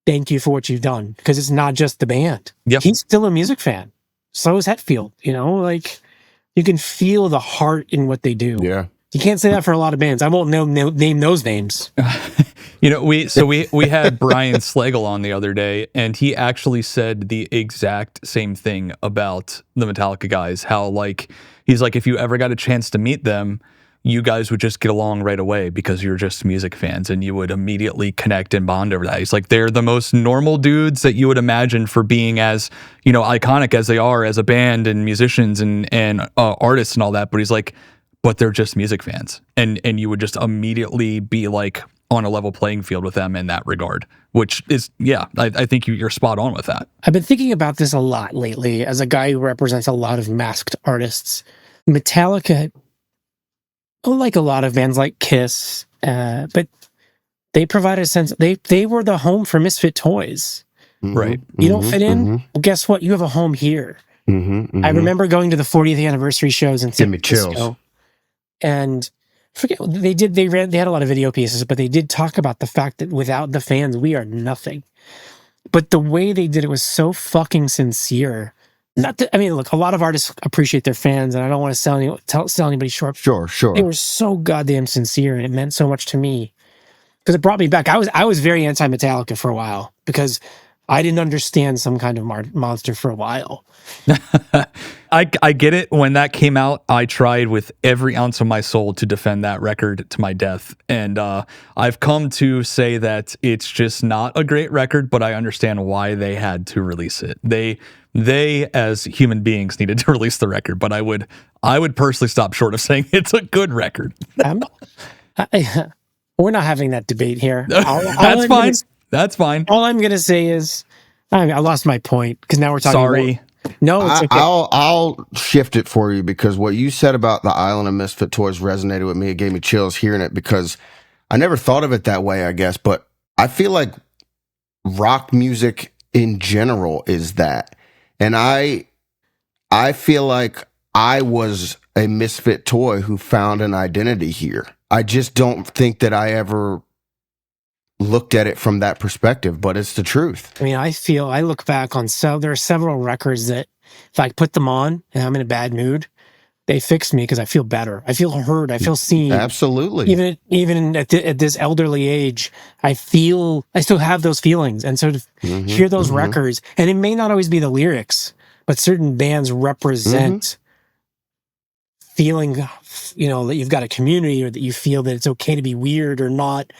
thank you for what you've done. Because it's not just the band. Yep. He's still a music fan. So is Hetfield. You know, like you can feel the heart in what they do. Yeah. You can't say that for a lot of bands. I won't name those names. You know, we had Brian Slagle on the other day, and he actually said the exact same thing about the Metallica guys. How, like, he's like, if you ever got a chance to meet them, you guys would just get along right away because you're just music fans and you would immediately connect and bond over that. He's like, they're the most normal dudes that you would imagine for being as, you know, iconic as they are as a band and musicians and artists and all that. But he's like, but they're just music fans. And you would just immediately be like on a level playing field with them in that regard, which is, I think you're spot on with that. I've been thinking about this a lot lately as a guy who represents a lot of masked artists. Metallica, like a lot of bands like Kiss, but they provide a sense, they were the home for misfit toys. Right. You don't fit in? Well, guess what? You have a home here. I remember going to the 40th anniversary shows in San Francisco. And forget they had a lot of video pieces, but they did talk about the fact that without the fans, we are nothing. But the way they did it was so fucking sincere. Look, a lot of artists appreciate their fans, and I don't want to sell anybody short. Sure. They were so goddamn sincere, and it meant so much to me because it brought me back. I was very anti-Metallica for a while because I didn't understand Some Kind of Monster for a while. I get it. When that came out, I tried with every ounce of my soul to defend that record to my death. And I've come to say that it's just not a great record, but I understand why they had to release it. They as human beings needed to release the record, but I would personally stop short of saying it's a good record. We're not having that debate here. That's fine. That's fine. All I'm going to say is I lost my point because now we're talking Sorry. No, it's okay. I'll shift it for you because what you said about the Island of Misfit Toys resonated with me. It gave me chills hearing it because I never thought of it that way, I guess. But I feel like rock music in general is that. And I feel like I was a misfit toy who found an identity here. I just don't think that I ever looked at it from that perspective, but it's the truth. I mean, I look back on there are several records that if I put them on and I'm in a bad mood, they fix me because I feel better. I feel heard. I feel seen. Absolutely. Even at this elderly age, I still have those feelings. And so to hear those records, and it may not always be the lyrics, but certain bands represent feeling, you know, that you've got a community or that you feel that it's okay to be weird or not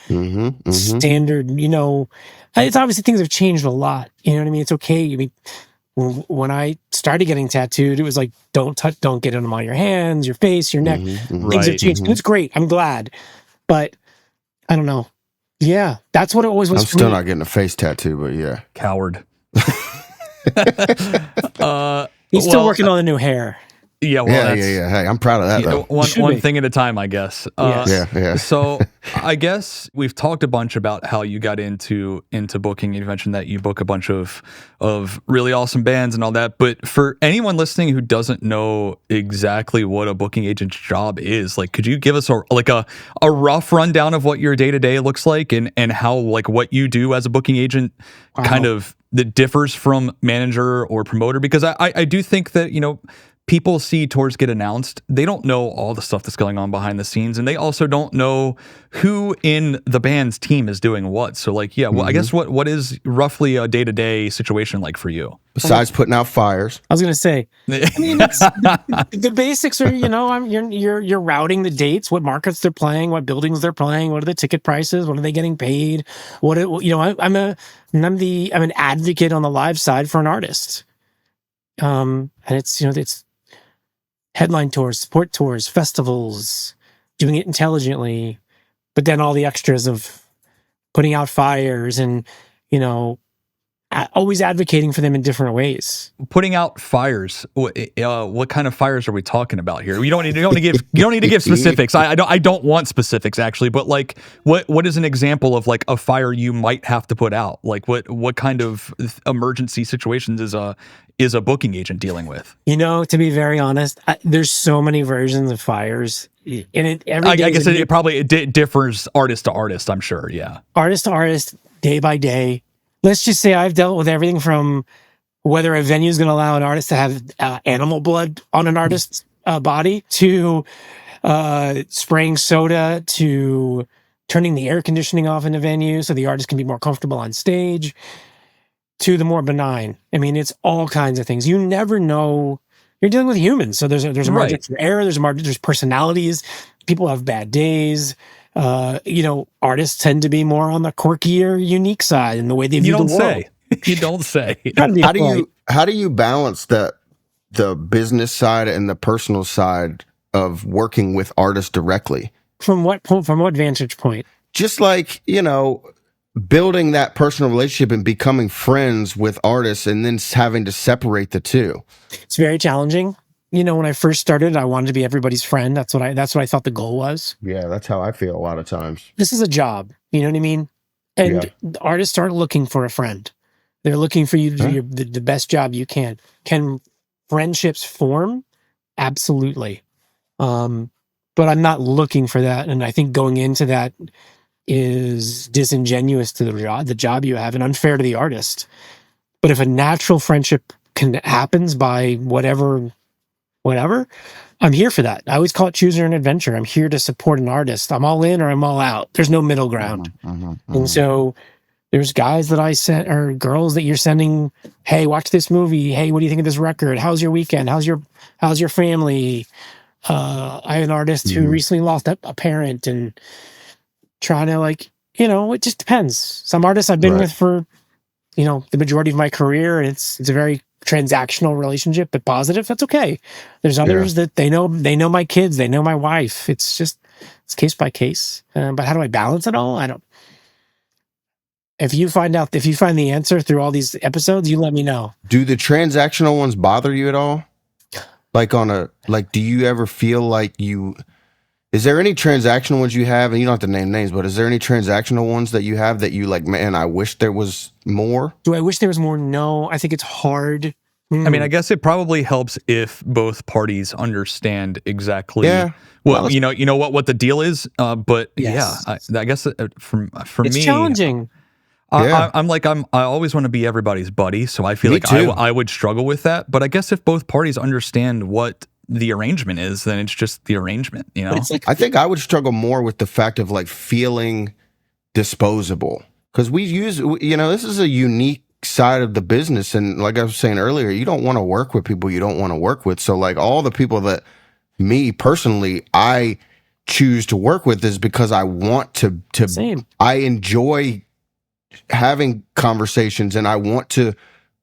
standard, you know. It's obviously things have changed a lot. You know what I mean? It's okay. I mean, when I started getting tattooed, it was like, don't get them on your hands, your face, your neck. Things have changed. It's great. I'm glad. But I don't know. Yeah, that's what it always was. I'm still not getting a face tattoo, but yeah. Coward. He's still working on the new hair. Yeah, well, yeah. Hey, I'm proud of that, though. One thing at a time, I guess. Yeah. So I guess we've talked a bunch about how you got into booking. You mentioned that you book a bunch of really awesome bands and all that. But for anyone listening who doesn't know exactly what a booking agent's job is, like, could you give us a rough rundown of what your day-to-day looks like and how, like, what you do as a booking agent kind of that differs from manager or promoter? Because I do think that, you know, people see tours get announced, they don't know all the stuff that's going on behind the scenes, and they also don't know who in the band's team is doing what. So like, yeah, well, I guess what is roughly a day-to-day situation like for you? Besides putting out fires. I was going to say, I mean, it's, the basics are, you're routing the dates, what markets they're playing, what buildings they're playing, what are the ticket prices, what are they getting paid? I'm an advocate on the live side for an artist. And it's headline tours, support tours, festivals, doing it intelligently, but then all the extras of putting out fires and, always advocating for them in different ways. Putting out fires. What kind of fires are we talking about here? You don't need to give specifics. I don't want specifics actually, but like what is an example of like a fire you might have to put out? Like what kind of emergency situations is a booking agent dealing with? To be very honest, there's so many versions of fires, and I guess it differs artist to artist. I'm sure, yeah. Artist to artist, day by day. Let's just say I've dealt with everything from whether a venue is going to allow an artist to have animal blood on an artist's body to spraying soda to turning the air conditioning off in a venue so the artist can be more comfortable on stage, to the more benign. I mean, it's all kinds of things. You never know. You're dealing with humans. So there's a margin for error. There's personalities. People have bad days. Artists tend to be more on the quirkier, unique side in the way they view the world. You don't say. How do you balance the business side and the personal side of working with artists directly? From what vantage point? Just like, building that personal relationship and becoming friends with artists and then having to separate the two. It's very challenging. When I first started, I wanted to be everybody's friend. That's what I thought the goal was. Yeah, that's how I feel a lot of times. This is a job. You know what I mean? And artists aren't looking for a friend. They're looking for you to do the best job you can. Can friendships form? Absolutely. But I'm not looking for that. And I think going into that is disingenuous to the job you have and unfair to the artist. But if a natural friendship happens by whatever, I'm here for that. I always call it choose your own adventure. I'm here to support an artist. I'm all in or I'm all out. There's no middle ground. And so there's guys that I sent or girls that you're sending, hey, watch this movie. Hey, what do you think of this record? How's your weekend? How's your family? I have an artist who recently lost a parent and trying to it just depends. Some artists I've been with for, the majority of my career, and it's a very transactional relationship, but positive. That's okay. There's others that they know my kids, they know my wife. It's case by case. But how do I balance it all? I don't. If you find the answer through all these episodes, you let me know. Do the transactional ones bother you at all? Do you ever feel like is there any transactional ones you have, and you don't have to name names, but is there any transactional ones that you have that you like, man, I wish there was more? Do I wish there was more? No, I think it's hard. I mean, I guess it probably helps if both parties understand exactly what the deal is. But yes. I guess for me, it's challenging. I always want to be everybody's buddy, so I feel like I would struggle with that. But I guess if both parties understand what the arrangement is, then it's just the arrangement, I think I would struggle more with the fact of feeling disposable, because we use, this is a unique side of the business, and like I was saying earlier, you don't want to work with people you don't want to work with. So all the people that me personally I choose to work with is because I want to Same. I enjoy having conversations, and I want to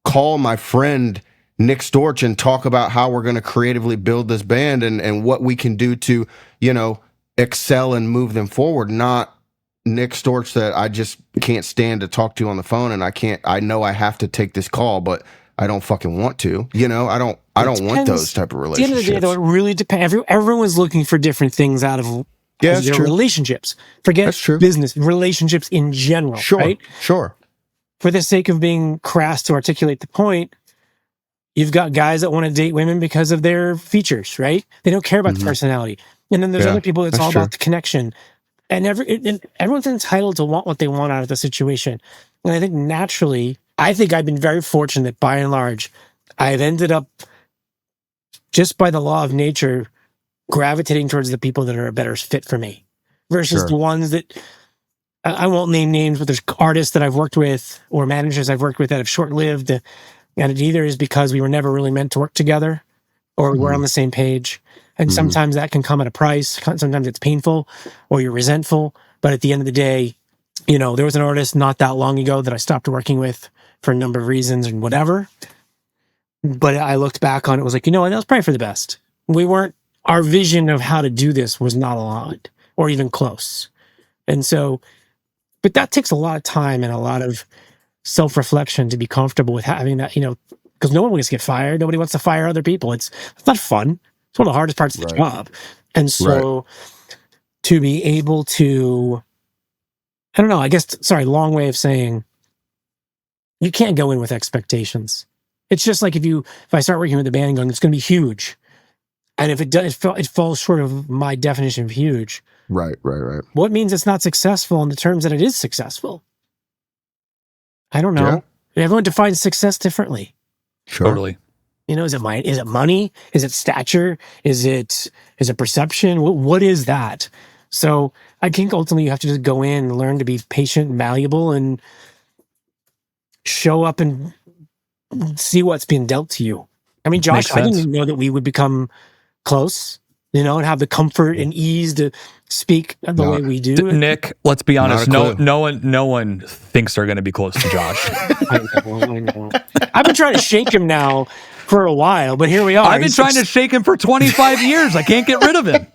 call my friend Nick Storch and talk about how we're going to creatively build this band and what we can do to, excel and move them forward. Not Nick Storch that I just can't stand to talk to on the phone, and I know I have to take this call, but I don't fucking want to. I don't want those type of relationships. At the end of the day, though, it really depends. Everyone's looking for different things out of their relationships. Forget business, relationships in general. Sure, right? Sure. For the sake of being crass to articulate the point, you've got guys that want to date women because of their features, right? They don't care about the personality. And then there's other people that's all about the connection. And everyone's entitled to want what they want out of the situation. And I think naturally, I've been very fortunate by and large. I've ended up just by the law of nature, gravitating towards the people that are a better fit for me versus the ones that I won't name names, but there's artists that I've worked with or managers I've worked with that have short-lived. And it either is because we were never really meant to work together or we're on the same page. And sometimes that can come at a price. Sometimes it's painful or you're resentful. But at the end of the day, you know, there was an artist not that long ago that I stopped working with for a number of reasons and whatever. But I looked back on it, was like, you know what, that was probably for the best. Our vision of how to do this was not aligned or even close. And so, but that takes a lot of time and a lot of self-reflection to be comfortable with having that, you know, because no one wants to get fired. Nobody wants to fire other people. It's not fun. It's one of the hardest parts of the job. And so to be able to, I don't know, I guess, long way of saying you can't go in with expectations. It's just like if I start working with a band and going, it's going to be huge. And if it does, it falls short of my definition of huge. Right. What means it's not successful in the terms that it is successful? I don't know. Yeah. Everyone defines success differently. Sure. Totally. You know, is it money? Is it stature? Is it perception? What is that? So I think ultimately you have to just go in and learn to be patient and malleable and show up and see what's being dealt to you. I mean, Josh, I didn't even know that we would become close, you know, and have the comfort and ease to speak the way we do. Nick, let's be honest. No one thinks they're going to be close to Josh. I know. I've been trying to shake him now for a while, but here we are. I've been trying to shake him for 25 years. I can't get rid of him.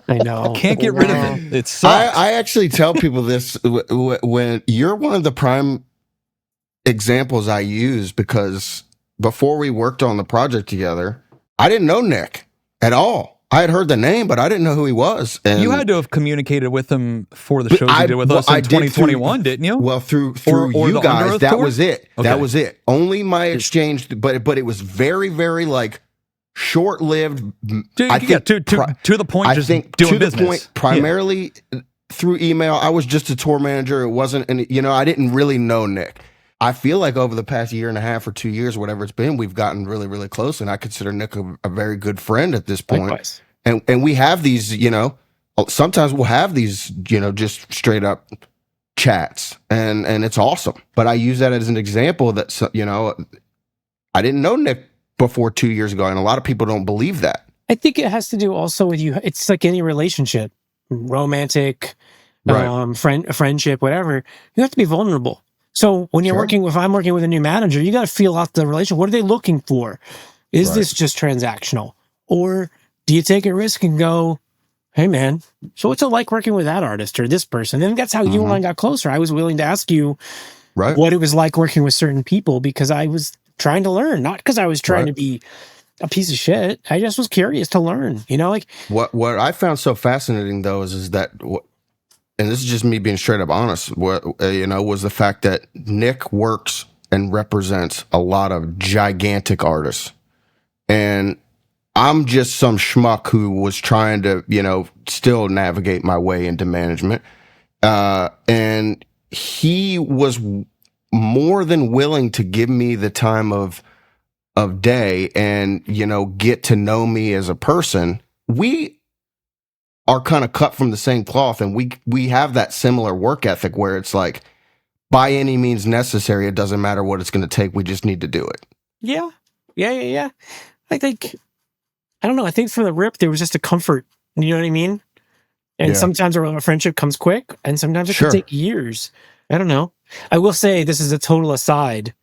I know. I can't get rid of him. It sucks. I actually tell people this when you're one of the prime examples I use, because before we worked on the project together, I didn't know Nick at all. I had heard the name, but I didn't know who he was. And you had to have communicated with him for the shows you did with us in 2021, didn't you? Well, through you guys, that was it. Okay. That was it. Only my exchange, but it was very, very like short-lived. I think to the point. I think doing business. The point, primarily through email. I was just a tour manager. It wasn't, and I didn't really know Nick. I feel like over the past year and a half or 2 years, whatever it's been, we've gotten really, really close. And I consider Nick a very good friend at this point. Likewise. And we have these, sometimes we'll have these, just straight up chats and it's awesome. But I use that as an example that, I didn't know Nick before 2 years ago. And a lot of people don't believe that. I think it has to do also with you. It's like any relationship, romantic, friendship, whatever. You have to be vulnerable. So when you're if I'm working with a new manager, you got to feel out the relationship. What are they looking for? Is this just transactional? Or do you take a risk and go, hey man, so what's it like working with that artist or this person? And that's how you and I got closer. I was willing to ask you what it was like working with certain people because I was trying to learn, not because I was trying to be a piece of shit. I just was curious to learn, like what I found so fascinating though is that and this is just me being straight up honest, was the fact that Nick works and represents a lot of gigantic artists. And I'm just some schmuck who was trying to, still navigate my way into management. And he was more than willing to give me the time of day and, get to know me as a person. We are kind of cut from the same cloth, and we have that similar work ethic where it's like, by any means necessary, it doesn't matter what it's going to take, we just need to do it. Yeah. I think, I don't know, I think from the rip there was just a comfort, you know what I mean? And sometimes a friendship comes quick, and sometimes it can take years. I don't know. I will say, this is a total aside,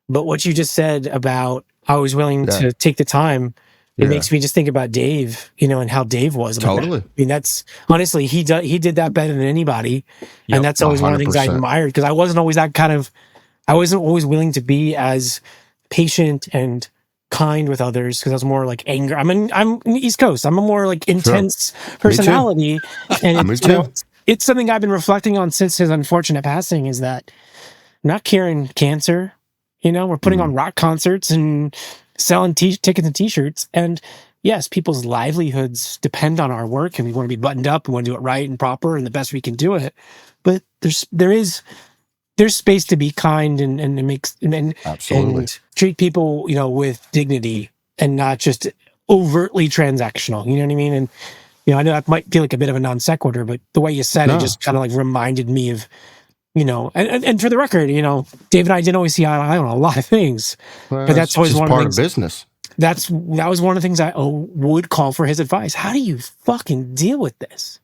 but what you just said about I was willing to take the time, it makes me just think about Dave, and how Dave was about totally. That. I mean, that's honestly, he did that better than anybody. And that's always 100%. One of the things I admired, because I wasn't always I wasn't always willing to be as patient and kind with others, because I was more like anger. I'm in the East Coast. I'm a more like intense personality. And it's something I've been reflecting on since his unfortunate passing, is that I'm not curing cancer. We're putting on rock concerts and selling tickets and t-shirts. And yes, people's livelihoods depend on our work, and we want to be buttoned up and want to do it right and proper and the best we can do it. But there's space to be kind and absolutely and treat people, with dignity and not just overtly transactional. You know what I mean? And I know that might feel like a bit of a non sequitur, but the way you said it just kind of like reminded me of, and for the record, Dave and I didn't always see eye to eye on a lot of things, but that's always one part of the things, of business. That was one of the things I would call for his advice. How do you fucking deal with this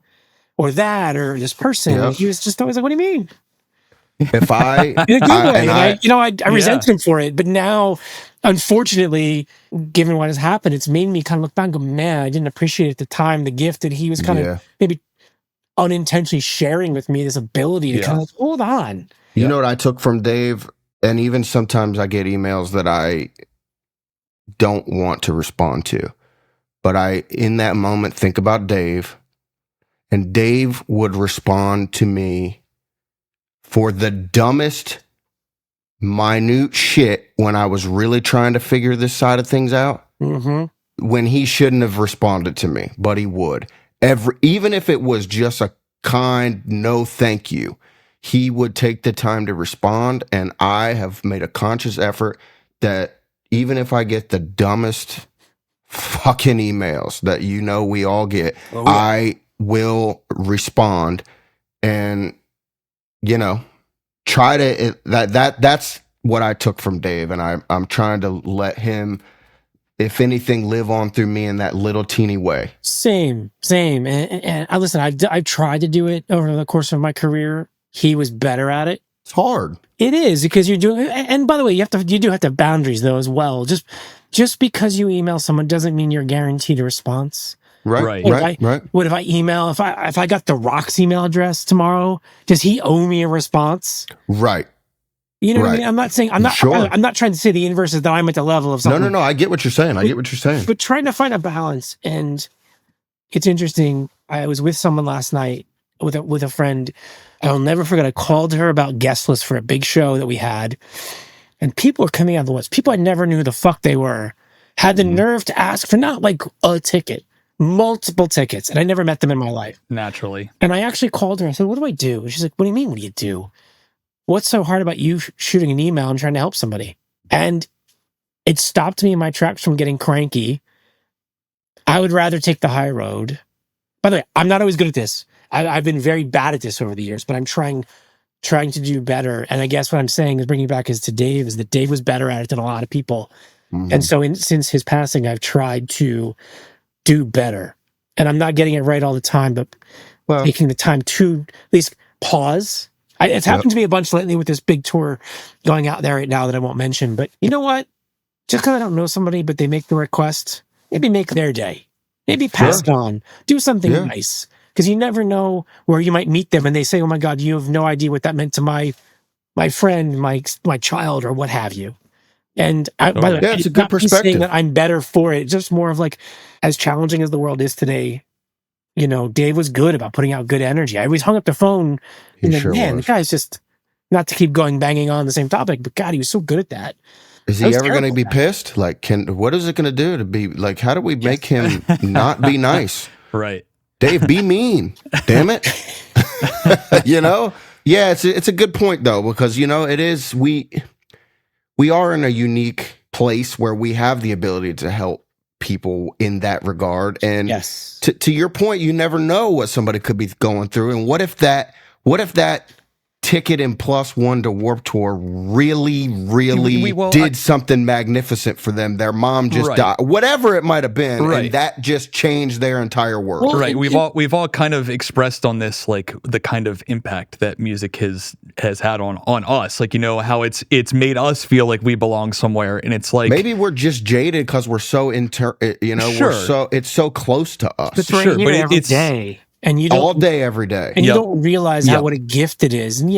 or that or this person? Yep. He was just always like, "What do you mean?" If I in a good way, I resented him for it, but now, unfortunately, given what has happened, it's made me kind of look back and go, "Man, I didn't appreciate at the time the gift that he was kind of maybe unintentionally sharing with me, this ability to kind of like, hold on." You know what I took from Dave, and even sometimes I get emails that I don't want to respond to, but I, in that moment, think about Dave, and Dave would respond to me for the dumbest, minute shit when I was really trying to figure this side of things out, when he shouldn't have responded to me, but he would. Even if it was just a kind no thank you, he would take the time to respond, and I have made a conscious effort that even if I get the dumbest fucking emails that we all get, I will respond and try to that's what I took from Dave, and I'm trying to let him, if anything, live on through me in that little teeny way. Same. And I listen, I've tried to do it over the course of my career. He was better at it. It's hard. It is, because you're doing, and by the way, you do have to have boundaries though as well. Just because you email someone doesn't mean you're guaranteed a response. Right. What if I email, if I got the Rock's email address tomorrow, does he owe me a response? Right. You know what I mean? I'm not trying to say the inverse is that I'm at the level of something. No. I get what you're saying. But trying to find a balance. And it's interesting. I was with someone last night with a friend. I'll never forget. I called her about guest lists for a big show that we had. And people are coming out of the woods. People I never knew who the fuck they were. Had the nerve to ask for not like a ticket, multiple tickets. And I never met them in my life. Naturally. And I actually called her. I said, "What do I do?" And she's like, "What do you mean, what do you do? What's so hard about you shooting an email and trying to help somebody?" And it stopped me in my tracks from getting cranky. I would rather take the high road. By the way, I'm not always good at this. I've been very bad at this over the years, but I'm trying to do better. And I guess what I'm saying is bringing back is that Dave was better at it than a lot of people. And so since his passing, I've tried to do better. And I'm not getting it right all the time, but taking the time to at least pause. It's happened to me a bunch lately with this big tour going out there right now that I won't mention. But you know what? Just because I don't know somebody, but they make the request, maybe make their day. Maybe pass it on. Do something nice. Because you never know where you might meet them and they say, "Oh my God, you have no idea what that meant to my friend, my child," or what have you. And by the way, it's a good perspective. Saying that I'm better for it. It's just more of like, as challenging as the world is today, Dave was good about putting out good energy. I always hung up the phone. The guy's just, not to keep banging on the same topic, but God, he was so good at that. Is he ever going to be pissed? Like, what is it going to do to be like, how do we make him not be nice? Right. Dave, be mean. Damn it. Yeah, it's a good point though, because it is, we are in a unique place where we have the ability to help people in that regard. And to your point, you never know what somebody could be going through. And what if that ticket and +1 to Warped Tour really did something magnificent for them? Their mom just died, whatever it might have been, and that just changed their entire world. We've all kind of expressed on this, like the kind of impact that music has had on us, like how it's made us feel like we belong somewhere, and it's like maybe we're just jaded because we're so it's so close to us. It's right here every day. And you don't, all day, every day. And you don't realize what a gift it is. And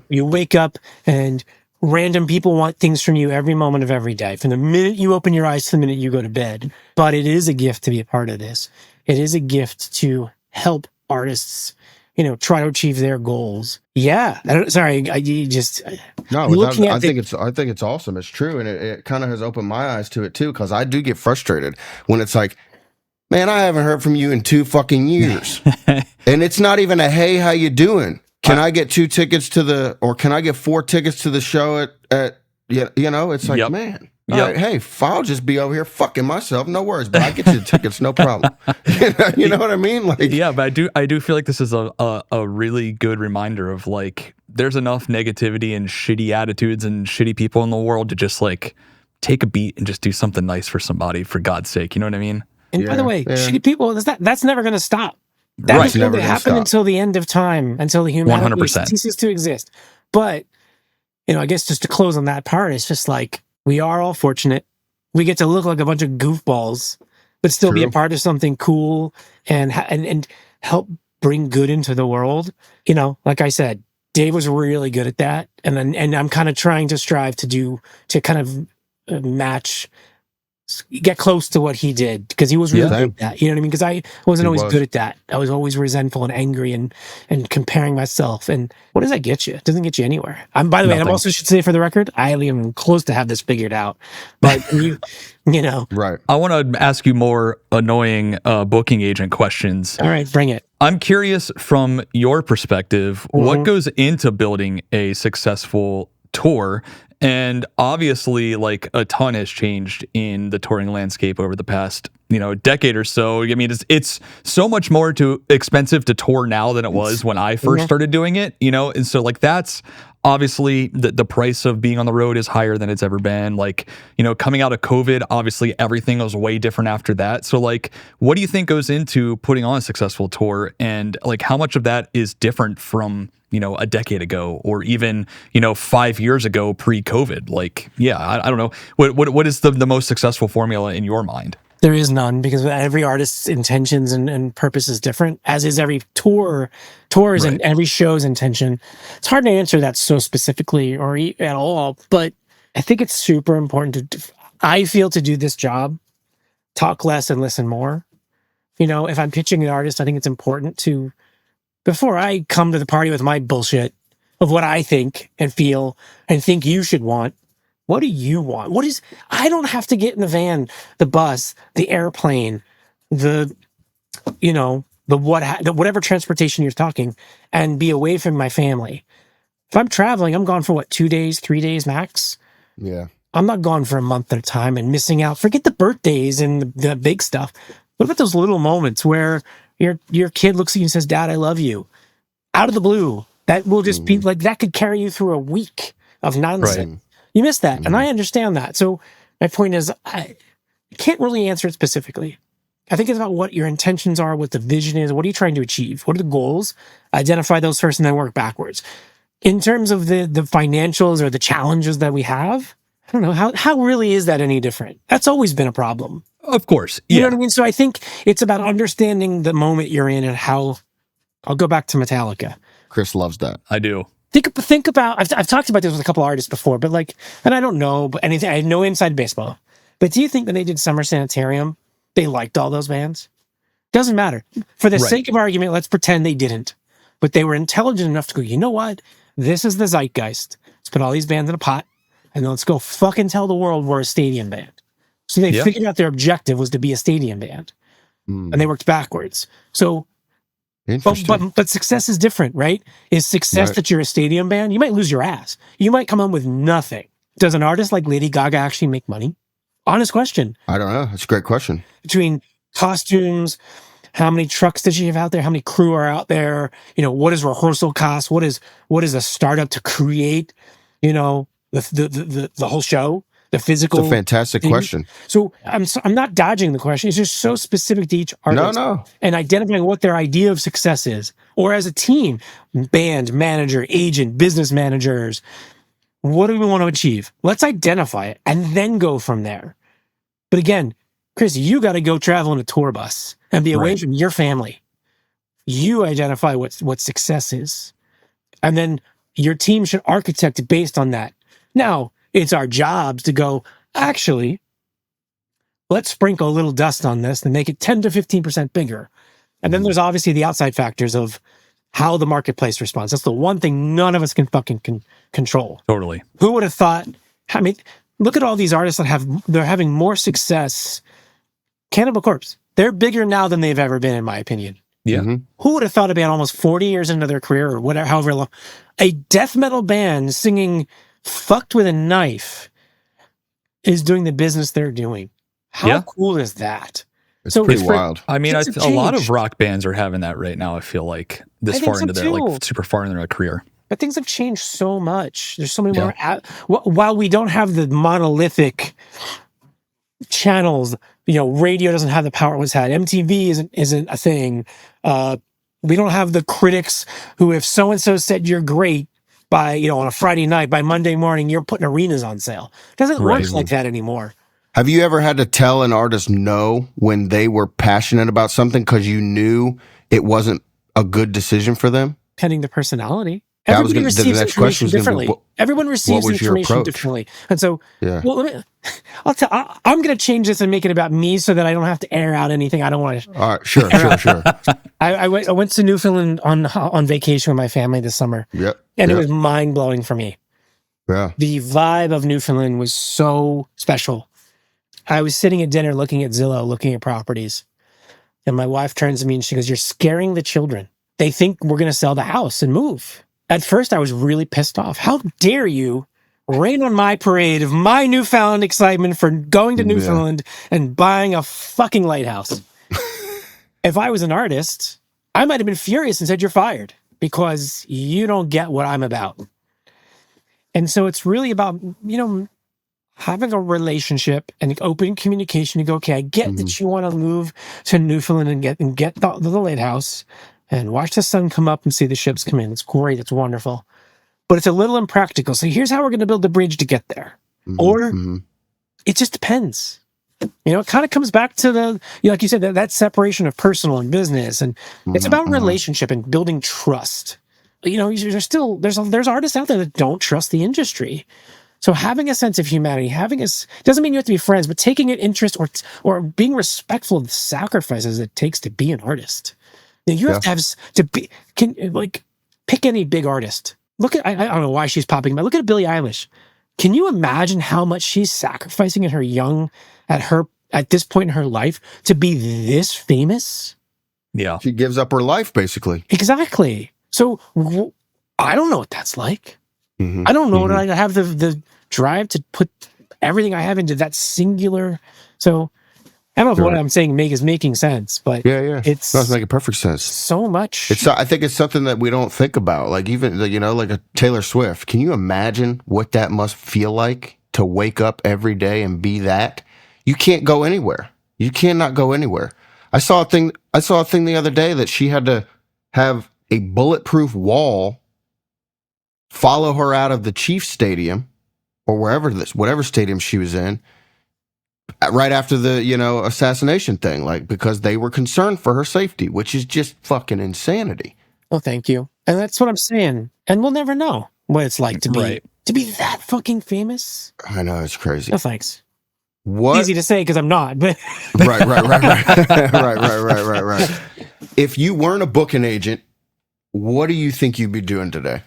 you wake up and random people want things from you every moment of every day, from the minute you open your eyes to the minute you go to bed. But it is a gift to be a part of this. It is a gift to help artists, try to achieve their goals. Yeah. I think it's awesome. It's true. And it kind of has opened my eyes to it too, because I do get frustrated when it's like, man, I haven't heard from you in 2 fucking years. And it's not even a, "Hey, how you doing? Can I get 2 tickets or can I get 4 tickets to the show at it's like, man. All right, hey, I'll just be over here fucking myself. No worries, but I get you the tickets, no problem. You know what I mean? Like, yeah, but I do feel like this is a really good reminder of like there's enough negativity and shitty attitudes and shitty people in the world to just like take a beat and just do something nice for somebody, for God's sake. You know what I mean? And by the way, shitty people, that's never going to stop. That's going to happen until the end of time, until the humanity 100%. ceases to exist. But, I guess just to close on that part, it's just like, we are all fortunate. We get to look like a bunch of goofballs, but still be a part of something cool and help bring good into the world. Like I said, Dave was really good at that, and I'm kind of trying to strive to kind of match, get close to what he did, because he was really good at that. You know what I mean? Because I wasn't always good at that. I was always resentful and angry and comparing myself. And what does that get you? It doesn't get you anywhere. By the way, I also should say for the record, I am close to have this figured out. But you know. Right. I want to ask you more annoying booking agent questions. All right, bring it. I'm curious from your perspective, what goes into building a successful tour? And obviously, like, a ton has changed in the touring landscape over the past, decade or so. I mean, it's so much more expensive to tour now than it was when I first started doing it, And so, like, that's obviously the price of being on the road is higher than it's ever been. Like, coming out of COVID, obviously everything was way different after that. So, like, what do you think goes into putting on a successful tour? And, like, how much of that is different from a decade ago, or even 5 years ago pre-COVID? Like, I don't know. What is the most successful formula in your mind? There is none, because every artist's intentions and purpose is different, as is every tours and every show's intention. It's hard to answer that so specifically or at all, but I think it's super important I feel to do this job, talk less and listen more. If I'm pitching an artist, I think it's important to, before I come to the party with my bullshit of what I think and feel and think you should want, what do you want? I don't have to get in the van, the bus, the airplane, whatever transportation you're talking, and be away from my family. If I'm traveling, I'm gone for 2 days, 3 days max. Yeah. I'm not gone for a month at a time and missing out. Forget the birthdays and the big stuff. What about those little moments where your kid looks at you and says, "Dad, I love you," out of the blue? That will just be like, that could carry you through a week of nonsense. Right. You miss that. And I understand that. So my point is, I can't really answer it specifically. I think it's about what your intentions are, what the vision is, what are you trying to achieve? What are the goals? Identify those first and then work backwards. In terms of the financials or the challenges that we have, I don't know, how really is that any different? That's always been a problem. Of course. Yeah. You know what I mean? So I think it's about understanding the moment you're in and how. I'll go back to Metallica. Chris loves that. I do. Think about, I've talked about this with a couple artists before, but like, and I don't know anything, I have no inside baseball, but do you think when they did Summer Sanitarium, they liked all those bands? Doesn't matter. For the sake of argument, let's pretend they didn't, but they were intelligent enough to go, you know what? This is the zeitgeist. Let's put all these bands in a pot and then let's go fucking tell the world we're a stadium band. So they figured out their objective was to be a stadium band, and they worked backwards. So, but success is different, right? Is success that you're a stadium band? You might lose your ass. You might come on with nothing. Does an artist like Lady Gaga actually make money? Honest question. I don't know. That's a great question. Between costumes, how many trucks does she have out there? How many crew are out there? What does rehearsal cost? What is a startup to create? The whole show. The physical. It's a fantastic question. So I'm not dodging the question. It's just so specific to each artist. No. And identifying what their idea of success is. Or as a team, band, manager, agent, business managers, what do we want to achieve? Let's identify it and then go from there. But again, Chris, you got to go travel in a tour bus and be away from your family. You identify what success is. And then your team should architect it based on that. Now, it's our jobs to go, actually, let's sprinkle a little dust on this and make it 10 to 15% bigger. And then there's obviously the outside factors of how the marketplace responds. That's the one thing none of us can fucking control. Totally. Who would have thought? I mean, look at all these artists they're having more success. Cannibal Corpse, they're bigger now than they've ever been, in my opinion. Yeah. Who would have thought about almost 40 years into their career or whatever, however long, a death metal band singing "Fucked with a Knife" is doing the business they're doing. How cool is that? It's pretty wild. I mean, a lot of rock bands are having that right now. I feel like this far into their super far into their career. But things have changed so much. There's so many more. While we don't have the monolithic channels, radio doesn't have the power it was had. MTV isn't a thing. We don't have the critics who, if so and so said you're great by on a Friday night, by Monday morning you're putting arenas on sale. It doesn't work like that anymore. Have you ever had to tell an artist no when they were passionate about something because you knew it wasn't a good decision for them? Depending the personality. Everybody receives information differently. Everyone receives information differently. And so, I'm going to change this and make it about me so that I don't have to air out anything I don't want to. All right, sure. I went to Newfoundland on vacation with my family this summer. And it was mind-blowing for me. Yeah. The vibe of Newfoundland was so special. I was sitting at dinner looking at Zillow, looking at properties. And my wife turns to me and she goes, "You're scaring the children. They think we're going to sell the house and move." At first, I was really pissed off. How dare you rain on my parade of my newfound excitement for going to Newfoundland and buying a fucking lighthouse? If I was an artist, I might have been furious and said, "You're fired because you don't get what I'm about." And so it's really about, having a relationship and open communication to go, okay, I get that you want to move to Newfoundland and get the lighthouse and watch the sun come up and see the ships come in. It's great. It's wonderful. But it's a little impractical. So here's how we're going to build the bridge to get there. Or it just depends. It kind of comes back to the, like you said, that separation of personal and business. And it's about relationship and building trust. There's artists out there that don't trust the industry. So having a sense of humanity, doesn't mean you have to be friends, but taking an interest or being respectful of the sacrifices it takes to be an artist. Now you have to be, pick any big artist. Look at, I don't know why she's popping, but look at Billie Eilish. Can you imagine how much she's sacrificing at this point in her life to be this famous? Yeah. She gives up her life, basically. Exactly. So I don't know what that's like. I don't know what I have the drive to put everything I have into that singular. So I don't know if what I'm saying is making sense, but it's making perfect sense. So much. I think it's something that we don't think about. Like even like a Taylor Swift. Can you imagine what that must feel like to wake up every day and be that? You can't go anywhere. You cannot go anywhere. I saw a thing the other day that she had to have a bulletproof wall follow her out of the Chiefs stadium or whatever stadium she was in right after the, assassination thing, because they were concerned for her safety, which is just fucking insanity. Well, thank you. And that's what I'm saying. And we'll never know what it's like to be that fucking famous. I know, it's crazy. No, thanks. What? Easy to say because I'm not, but right. Right. If you weren't a booking agent, what do you think you'd be doing today?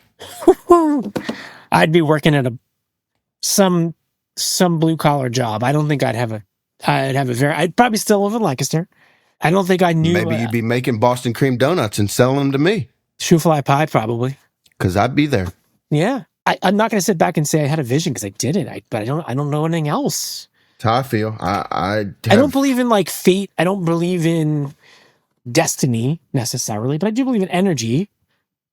I'd be working at some blue collar job. I don't think I'd probably still live in Lancaster. I don't think I knew. Maybe you'd be making Boston cream donuts and selling them to me. Shoe-fly pie, probably. Because I'd be there. Yeah. I'm not going to sit back and say I had a vision because I did it. But I don't know anything else. That's how I feel. I don't believe in fate. I don't believe in destiny necessarily, but I do believe in energy.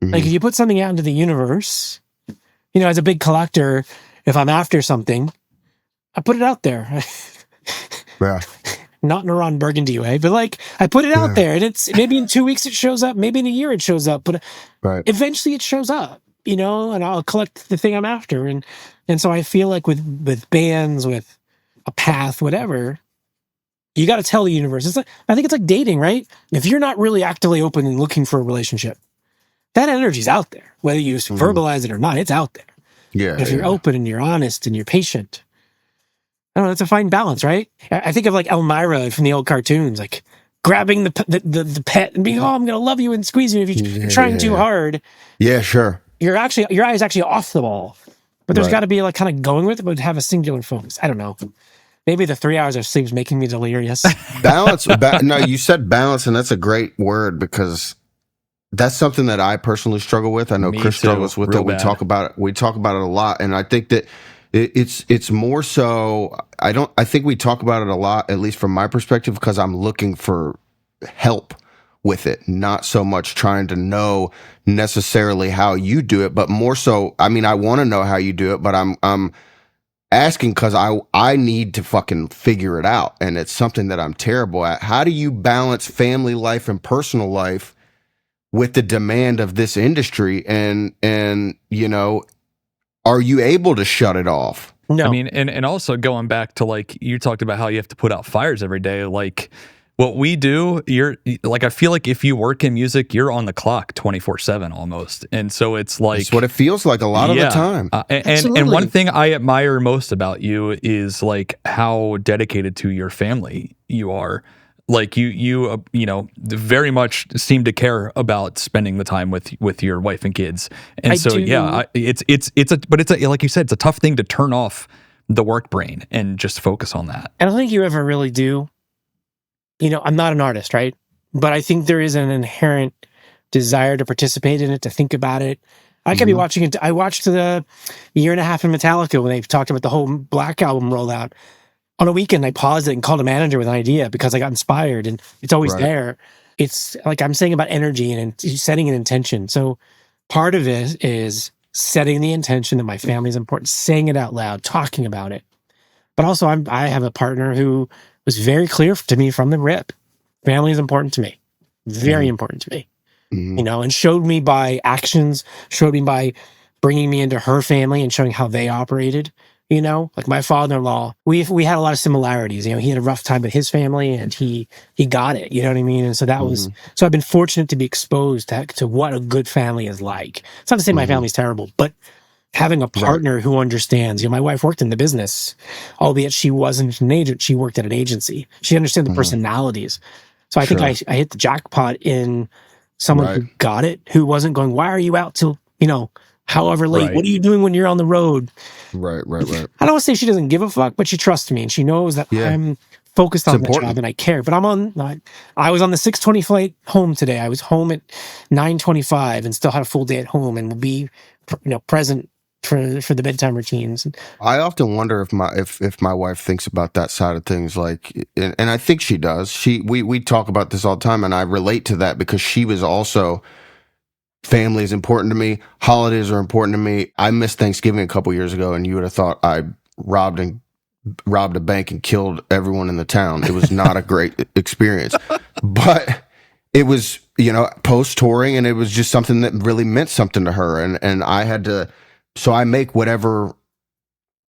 Like if you put something out into the universe, as a big collector, if I'm after something, I put it out there. Yeah. Not in a Ron Burgundy way, but I put it out there, and it's maybe in 2 weeks it shows up, maybe in a year it shows up, but eventually it shows up, and I'll collect the thing I'm after, and so I feel like with bands, with a path, whatever, you got to tell the universe. I think it's like dating, right? If you're not really actively open and looking for a relationship, that energy's out there. Whether you verbalize it or not, it's out there. Yeah. If you're open and you're honest and you're patient, I don't know, it's a fine balance, right? I think of Elmira from the old cartoons, grabbing the pet and being, I'm going to love you and squeeze you. If you're trying too hard. Yeah, sure. Your eye is actually off the ball. But there's got to be kind of going with it, but have a singular focus. I don't know. Maybe the 3 hours of sleep is making me delirious. Balance. No, you said balance, and that's a great word because that's something that I personally struggle with. I know Chris struggles with it. We talk about it a lot, and I think that It's more so. I think we talk about it a lot, at least from my perspective, because I'm looking for help with it, not so much trying to know necessarily how you do it, but more so. I mean, I want to know how you do it, but I'm asking because I need to fucking figure it out, and it's something that I'm terrible at. How do you balance family life and personal life with the demand of this industry, and you know, are you able to shut it off? No. I mean, and also going back to like, you talked about how you have to put out fires every day. Like what we do, you're like, I feel like if you work in music, you're on the clock 24/7 almost. And so it's like, it's what it feels like a lot of the time. And one thing I admire most about you is like how dedicated to your family you are. Like you know, very much seem to care about spending the time with your wife and kids. And I so, do. yeah, it's like you said, it's a tough thing to turn off the work brain and just focus on that. I don't think you ever really do. You know, I'm not an artist, right? But I think there is an inherent desire to participate in it, to think about it. I could be watching it. I watched the year and a half in Metallica when they talked about the whole Black album rollout. On a weekend, I paused it and called a manager with an idea because I got inspired, and it's always there. It's like I'm saying about energy and setting an intention. So part of it is setting the intention that my family is important, saying it out loud, talking about it. But also, I have a partner who was very clear to me from the rip. Family is important to me, very important to me. You know, and showed me by actions, showed me by bringing me into her family and showing how they operated. You know, like my father-in-law, we had a lot of similarities. You know, he had a rough time with his family, and he got it. You know what I mean? And so that was, so I've been fortunate to be exposed to what a good family is like. It's not to say my family's terrible, but having a partner who understands. You know, my wife worked in the business, albeit she wasn't an agent. She worked at an agency. She understood the personalities. So I think I hit the jackpot in someone who got it, who wasn't going, why are you out till, you know, however late? What are you doing when you're on the road? Right. I don't want to say she doesn't give a fuck, but she trusts me, and she knows that I'm focused on the job and I care. But I was on the 6:20 flight home today. I was home at 9:25 and still had a full day at home, and will be, you know, present for the bedtime routines. I often wonder if my wife thinks about that side of things, like, and I think she does. We talk about this all the time, and I relate to that because she was also. Family is important to me. Holidays are important to me. I missed Thanksgiving a couple years ago, and you would have thought I robbed a bank and killed everyone in the town. It was not a great experience, but it was, you know, post touring, and it was just something that really meant something to her. And I had to, so I make whatever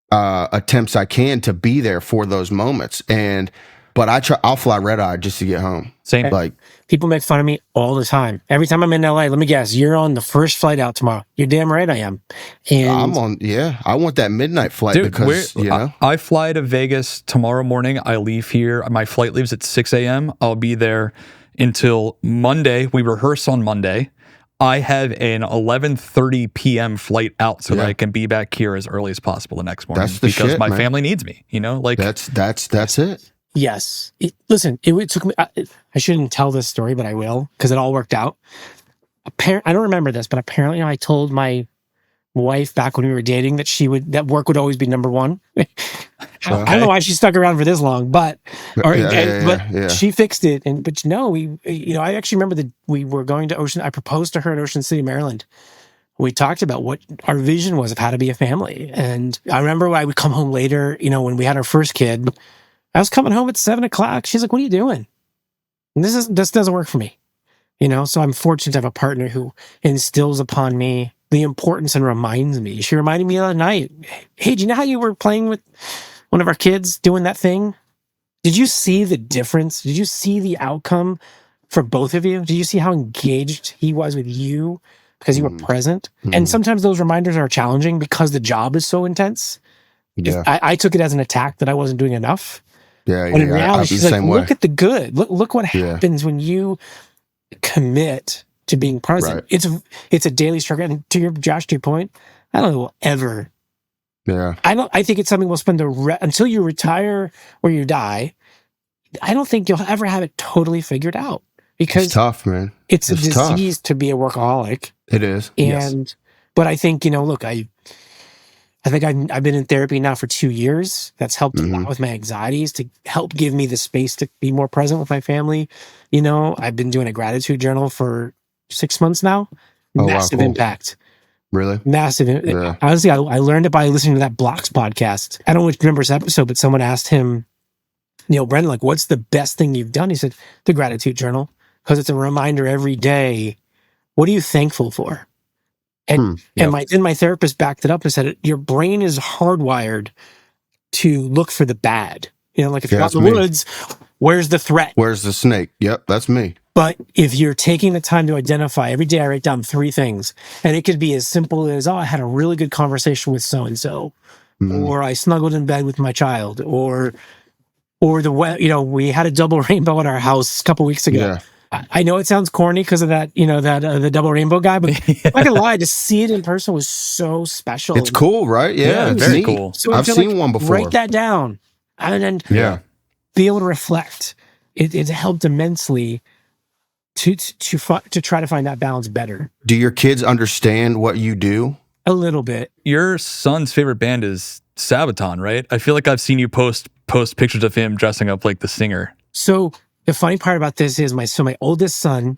attempts I can to be there for those moments. But I'll fly red eye just to get home. Same. Like, people make fun of me all the time. Every time I'm in LA, let me guess, you're on the first flight out tomorrow. You're damn right I am. And I'm on, I want that midnight flight because, you know. I fly to Vegas tomorrow morning. I leave here. My flight leaves at 6 a.m. I'll be there until Monday. We rehearse on Monday. I have an 11:30 p.m. flight out so that I can be back here as early as possible the next morning. That's the because shit, my man. family needs me, you know, like That's it. yes. Listen, it took me, I shouldn't tell this story, but I will, because it all worked out. I don't remember this, but apparently I told my wife back when we were dating that work would always be number one. I don't know why she stuck around for this long, but she fixed it. But no, I actually remember that we were going to I proposed to her in Ocean City, Maryland. We talked about what our vision was of how to be a family. And I remember when I would come home later, you know, when we had our first kid, I was coming home at 7:00. She's like, what are you doing? And this doesn't work for me. You know, so I'm fortunate to have a partner who instills upon me the importance and reminds me. She reminded me the other night, hey, do you know how you were playing with one of our kids doing that thing? Did you see the difference? Did you see the outcome for both of you? Did you see how engaged he was with you because you were present? And sometimes those reminders are challenging because the job is so intense. Yeah. I took it as an attack that I wasn't doing enough. Yeah. But in reality, she's like, look at the good. Look what happens when you commit to being present. Right. It's a daily struggle. And to your point, I don't know we'll ever. Yeah. I think it's something we'll spend until you retire or you die. I don't think you'll ever have it totally figured out because it's tough, man. It's a disease to be a workaholic. It is. But I think, you know, look, I I think I've been in therapy now for 2 years. That's helped a lot with my anxieties, to help give me the space to be more present with my family. You know, I've been doing a gratitude journal for 6 months now. Oh, Massive wow, cool. impact. Really? Massive. Yeah. Honestly, I learned it by listening to that Blocks podcast. I don't remember this episode, but someone asked him, Brendan, like, what's the best thing you've done? He said, the gratitude journal, because it's a reminder every day. What are you thankful for? And my therapist backed it up and said, your brain is hardwired to look for the bad. You know, like if you're out in the woods, where's the threat? Where's the snake? Yep, that's me. But if you're taking the time to identify, every day I write down 3 things, and it could be as simple as, I had a really good conversation with so-and-so, or I snuggled in bed with my child, or we had a double rainbow at our house a couple weeks ago. Yeah. I know it sounds corny because of that, the double rainbow guy, but I'm not gonna lie, to see it in person was so special. It's cool, right? Yeah, it's very neat. cool. So I've seen one before. Write that down, and then be able to reflect. It helped immensely to try to find that balance better. Do your kids understand what you do? A little bit. Your son's favorite band is Sabaton, right? I feel like I've seen you post pictures of him dressing up like the singer. So the funny part about this is my oldest son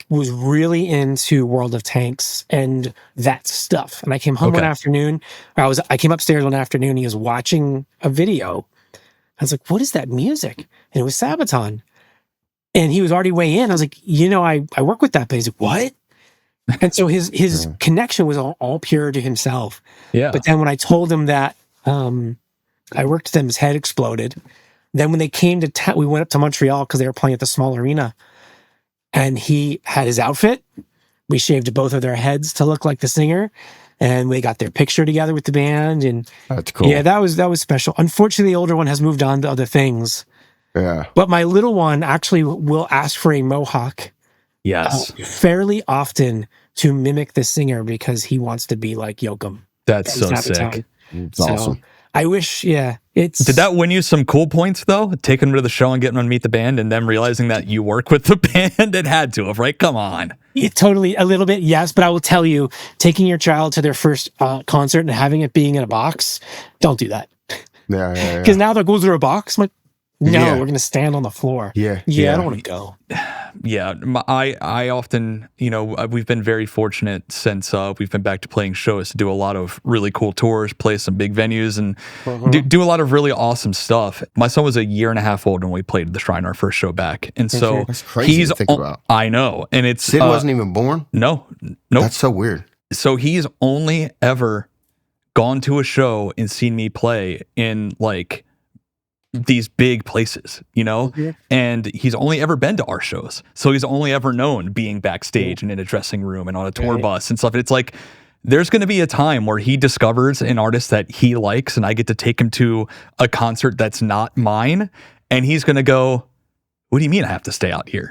was really into World of Tanks and that stuff. And I came home one afternoon. I came upstairs one afternoon. He was watching a video. I was like, "What is that music?" And it was Sabaton. And he was already way in. I was like, I work with that band. He's like, "What?" And so his connection was all pure to himself. Yeah. But then when I told him that I worked with them, his head exploded. Then when they came to town, we went up to Montreal because they were playing at the small arena. And he had his outfit. We shaved both of their heads to look like the singer. And we got their picture together with the band. And that's cool. Yeah, that was special. Unfortunately, the older one has moved on to other things. Yeah. But my little one actually will ask for a mohawk. Yes. Fairly often to mimic the singer because he wants to be like Yoakum. That's so sick. It's awesome. I wish, Did that win you some cool points, though? Taking him to the show and getting him to meet the band and then realizing that you work with the band? It had to have, right? Come on. Totally, a little bit, yes. But I will tell you, taking your child to their first concert and having it being in a box, don't do that. Yeah. Because now there goes to a box. I'm like, no, we're going to stand on the floor. Yeah. I don't want to go. Yeah, I often, we've been very fortunate since we've been back to playing shows to do a lot of really cool tours, play some big venues, and do a lot of really awesome stuff. My son was a year and a half old when we played at the Shrine, our first show back, and so that's crazy to think about. I know, and it's Sid wasn't even born. No, That's so weird. So he's only ever gone to a show and seen me play in like these big places, and he's only ever been to our shows. So he's only ever known being backstage and in a dressing room and on a tour bus and stuff. And it's like, there's going to be a time where he discovers an artist that he likes and I get to take him to a concert that's not mine. And he's going to go, what do you mean I have to stay out here?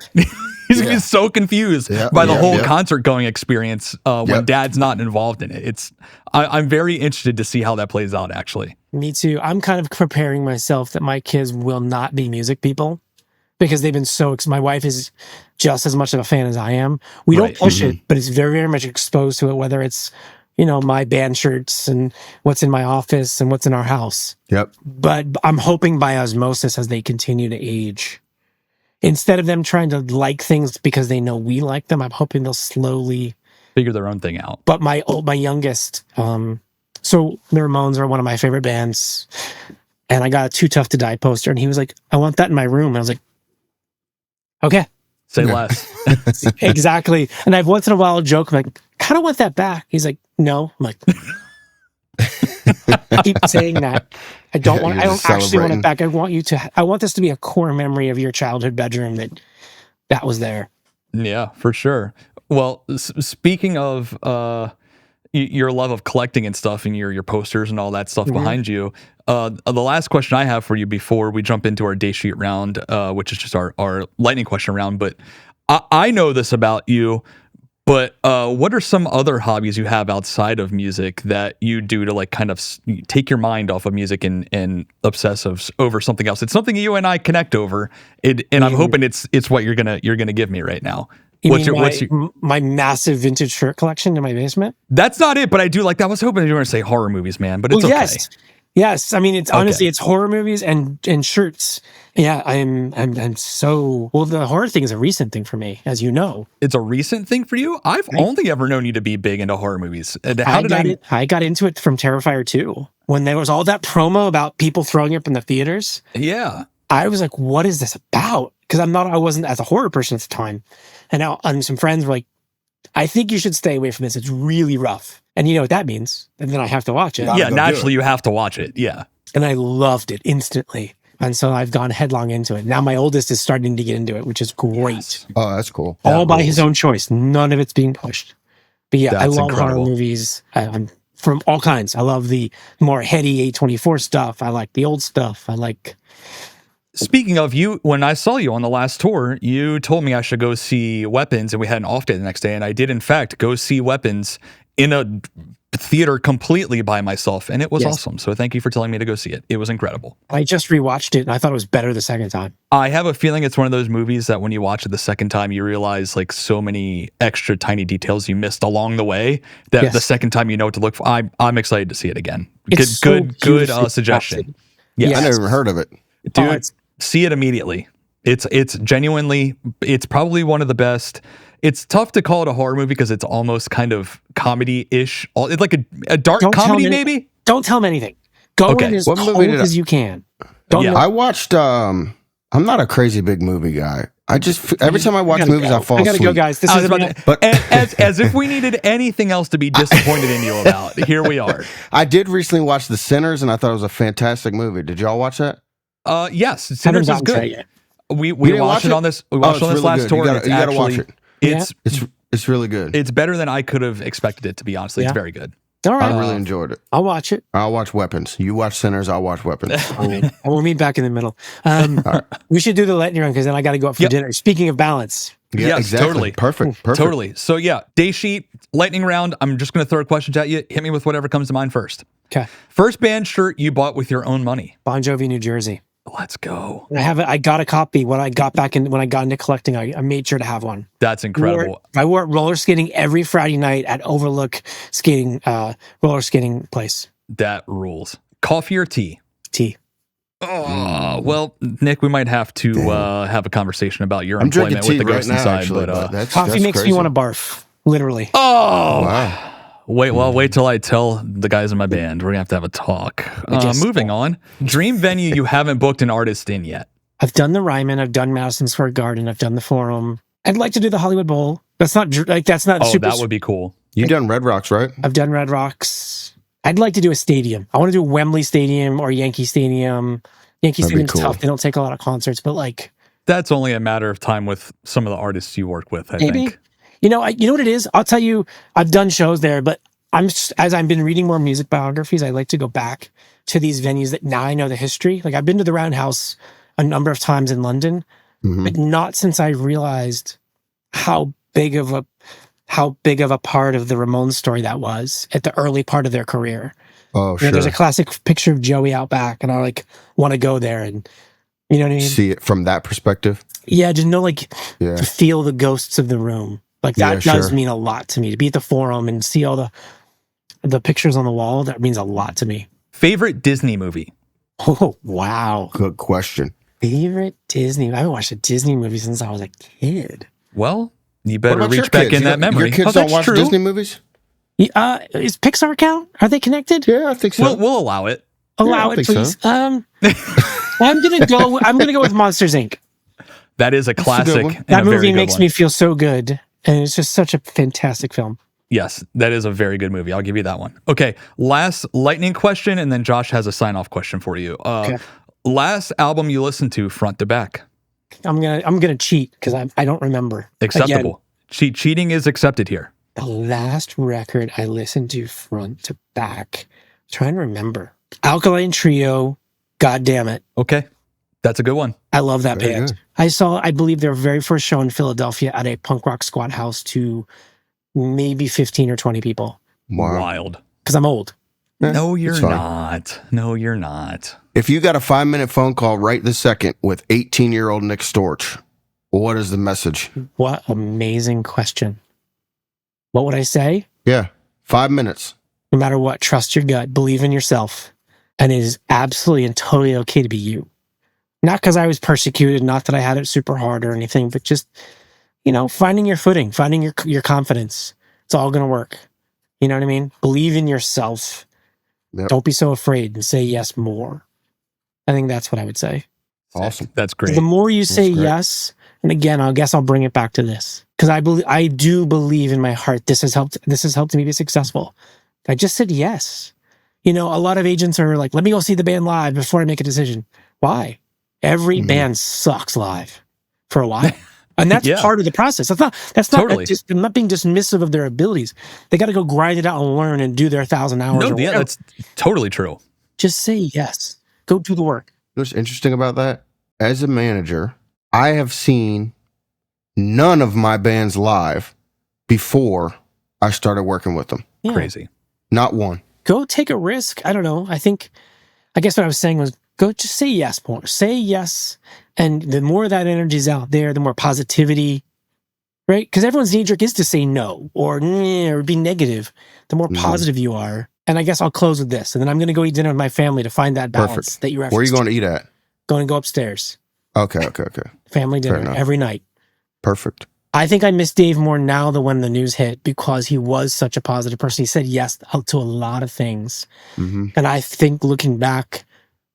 He's going to be so confused by the whole concert going experience when dad's not involved in it. I'm very interested to see how that plays out, actually. Me too. I'm kind of preparing myself that my kids will not be music people because they've been my wife is just as much of a fan as I am. We don't push it, but it's very, very much exposed to it, whether it's, my band shirts and what's in my office and what's in our house. Yep. But I'm hoping by osmosis as they continue to age, instead of them trying to like things because they know we like them, I'm hoping they'll slowly figure their own thing out. But my youngest, so the Ramones are one of my favorite bands, and I got a Too Tough to Die poster, and he was like, I want that in my room. And I was like, okay. Say less. Exactly. And I've once in a while joke, I'm like, I kind of want that back. He's like, no. I'm like, I keep saying that. I don't actually want it back. I want this to be a core memory of your childhood bedroom that was there. Yeah, for sure. Well, speaking of your love of collecting and stuff and your posters and all that stuff behind you, the last question I have for you before we jump into our day sheet round, which is just our lightning question round, but I know this about you, but what are some other hobbies you have outside of music that you do to like kind of take your mind off of music and obsess over something else? It's something you and I connect over, and I'm hoping it's what you're gonna give me right now. My massive vintage shirt collection in my basement? That's not it, but I do like that. I was hoping you were going to say horror movies, man, but it's okay. Yes. I mean, it's honestly, it's horror movies and shirts. Yeah, I'm so, well, the horror thing is a recent thing for me, as you know. It's a recent thing for you? I've only ever known you to be big into horror movies. I got into it from Terrifier 2 when there was all that promo about people throwing up in the theaters. Yeah. I was like, what is this about? Because I wasn't as a horror person at the time. And now some friends were like, I think you should stay away from this. It's really rough. And you know what that means. And then I have to watch it. Yeah, naturally you have to watch it. Yeah. And I loved it instantly. And so I've gone headlong into it. Now my oldest is starting to get into it, which is great. Yes. Oh, that's cool. All by his own choice. None of it's being pushed. But yeah, I love horror movies. I'm from all kinds. I love the more heady A24 stuff. I like the old stuff. Speaking of you, when I saw you on the last tour, you told me I should go see Weapons, and we had an off day the next day, and I did, in fact, go see Weapons in a theater completely by myself, and it was awesome. So thank you for telling me to go see it. It was incredible. I just rewatched it, and I thought it was better the second time. I have a feeling it's one of those movies that when you watch it the second time, you realize like so many extra tiny details you missed along the way that the second time you know what to look for. I'm excited to see it again. Good suggestion. Yeah, I never even heard of it. Dude, see it immediately. It's genuinely, it's probably one of the best. It's tough to call it a horror movie because it's almost kind of comedy-ish. It's like a dark comedy, maybe? Don't tell him anything. Go in as cold as you can. I watched, I'm not a crazy big movie guy. Every time I watch movies, I fall asleep. I gotta go, guys. But as if we needed anything else to be disappointed in you about. Here we are. I did recently watch The Sinners, and I thought it was a fantastic movie. Did y'all watch that? Yes, Sinners is good. We watched it on this. We watched it on this last tour. You gotta watch it. It's really good. It's better than I could have expected it to be. Honestly, it's very good. All right, I really enjoyed it. I'll watch it. I'll watch Weapons. You watch Sinners. I'll watch Weapons. We'll meet back in the middle. We should do the lightning round because then I got to go up for dinner. Speaking of balance. Yeah, exactly. Totally. Perfect. Totally. So yeah, day sheet, lightning round. I'm just going to throw questions at you. Hit me with whatever comes to mind first. Okay. First band shirt you bought with your own money. Bon Jovi, New Jersey. Let's go. I got a copy when I got into collecting. I made sure to have one. That's incredible. I wore roller skating every Friday night at Overlook roller skating place. That rules. Coffee or tea? Tea. Oh, well, Nick, we might have to have a conversation about your employment with the Ghost Inside. Coffee makes me want to barf, literally. Oh, wow. Wait till I tell the guys in my band. We're going to have a talk. Moving on. Dream venue you haven't booked an artist in yet. I've done the Ryman. I've done Madison Square Garden. I've done the Forum. I'd like to do the Hollywood Bowl. That's not super. That would be cool. You've done Red Rocks, right? I've done Red Rocks. I'd like to do a stadium. I want to do Wembley Stadium or Yankee Stadium. Yankee Stadium's tough. They don't take a lot of concerts, but like... That's only a matter of time with some of the artists you work with, I think. You know what it is? I'll tell you, I've done shows there, but as I've been reading more music biographies, I like to go back to these venues that now I know the history. Like I've been to the Roundhouse a number of times in London, but not since I realized how big of a part of the Ramones story that was at the early part of their career. Oh, sure. There's a classic picture of Joey out back, and I want to go there and you know what I mean? See it from that perspective. Yeah, just know to feel the ghosts of the room. Like that does mean a lot to me. To be at the Forum and see all the pictures on the wall, that means a lot to me. Favorite Disney movie? Oh, wow. Good question. Favorite Disney? I haven't watched a Disney movie since I was a kid. Well, you better reach back in that memory. Your kids don't watch Disney movies? Is Pixar count? Are they connected? Yeah, I think so. We'll allow it. Allow it, please. So. I'm gonna go with Monsters, Inc. That is a classic. That movie makes me feel so good. And it's just such a fantastic film. Yes, that is a very good movie. I'll give you that one. Okay, last lightning question, and then Josh has a sign-off question for you. Last album you listened to front to back? I'm gonna cheat because I don't remember. Acceptable. Cheating is accepted here. The last record I listened to front to back. I'm trying to remember. Alkaline Trio. God damn it. Okay. That's a good one. I love that band. I believe, their very first show in Philadelphia at a punk rock squat house to maybe 15 or 20 people. Wow. Wild. Because I'm old. No, you're not. No, you're not. If you got a 5-minute phone call right this second with 18-year-old Nick Storch, What is the message? What amazing question. What would I say? Yeah. 5 minutes. No matter what, trust your gut, believe in yourself. And it is absolutely and totally okay to be you. Not because I was persecuted, not that I had it super hard or anything, but just, finding your footing, finding your confidence. It's all going to work. You know what I mean? Believe in yourself. Yep. Don't be so afraid, and say yes more. I think that's what I would say. Awesome. That's great. The more you say yes, and again, I guess I'll bring it back to this, because I do believe in my heart this has helped me be successful. I just said yes. A lot of agents are like, let me go see the band live before I make a decision. Why? Every band sucks live for a while. And that's part of the process. That's not totally. I'm not being dismissive of their abilities. They got to go grind it out and learn and do their 1,000 hours. No, that's totally true. Just say yes. Go do the work. What's interesting about that? As a manager, I have seen none of my bands live before I started working with them. Yeah. Crazy. Not one. Go take a risk. I don't know. I guess what I was saying was, go just say yes more. Say yes. And the more that energy's out there, the more positivity, right? Because everyone's knee jerk is to say no or be negative. The more positive you are. And I guess I'll close with this. And then I'm going to go eat dinner with my family to find that balance that you referenced. Where are you going to eat at? Going to go upstairs. Okay. Family dinner every night. Perfect. I think I miss Dave more now than when the news hit, because he was such a positive person. He said yes to a lot of things. Mm-hmm. And I think looking back,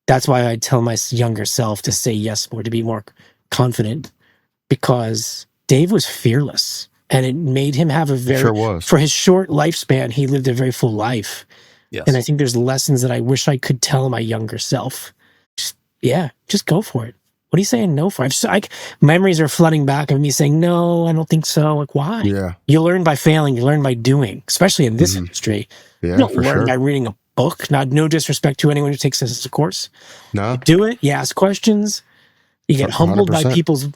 that's why I tell my younger self to say yes more, to be more confident, because Dave was fearless, and it made him have for his short lifespan, he lived a very full life. Yes. And I think there's lessons that I wish I could tell my younger self. Just go for it. What are you saying no for? Memories are flooding back of me saying, no, I don't think so. Like, why? Yeah. You learn by failing. You learn by doing, especially in this industry. Yeah, you don't learn by reading a book. No disrespect to anyone who takes this as a course. No. You do it. You ask questions. You get humbled 100%. By people's,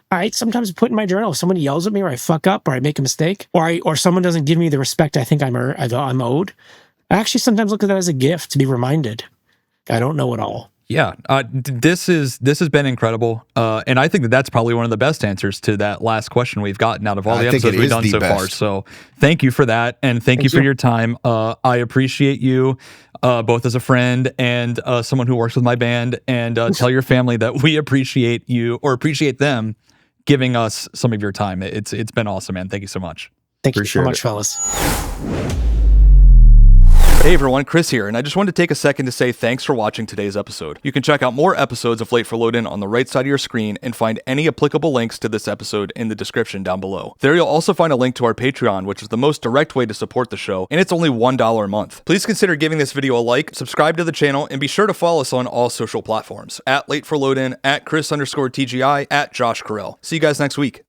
I sometimes put in my journal, if someone yells at me or I fuck up or I make a mistake or someone doesn't give me the respect I think I'm owed, I actually sometimes look at that as a gift to be reminded. I don't know it all. Yeah, this has been incredible, and I think that's probably one of the best answers to that last question we've gotten out of all the episodes we've done so far. So thank you for that, and thank you for your time. I appreciate you both as a friend and someone who works with my band, and tell your family that we appreciate you, or appreciate them giving us some of your time. It's been awesome, man. Thank you so much. Thank you so much, fellas. Hey everyone, Chris here, and I just wanted to take a second to say thanks for watching today's episode. You can check out more episodes of Late for Load-In on the right side of your screen and find any applicable links to this episode in the description down below. There you'll also find a link to our Patreon, which is the most direct way to support the show, and it's only $1 a month. Please consider giving this video a like, subscribe to the channel, and be sure to follow us on all social platforms, @Late for Load-In, @Chris_TGI, @Josh Carell. See you guys next week.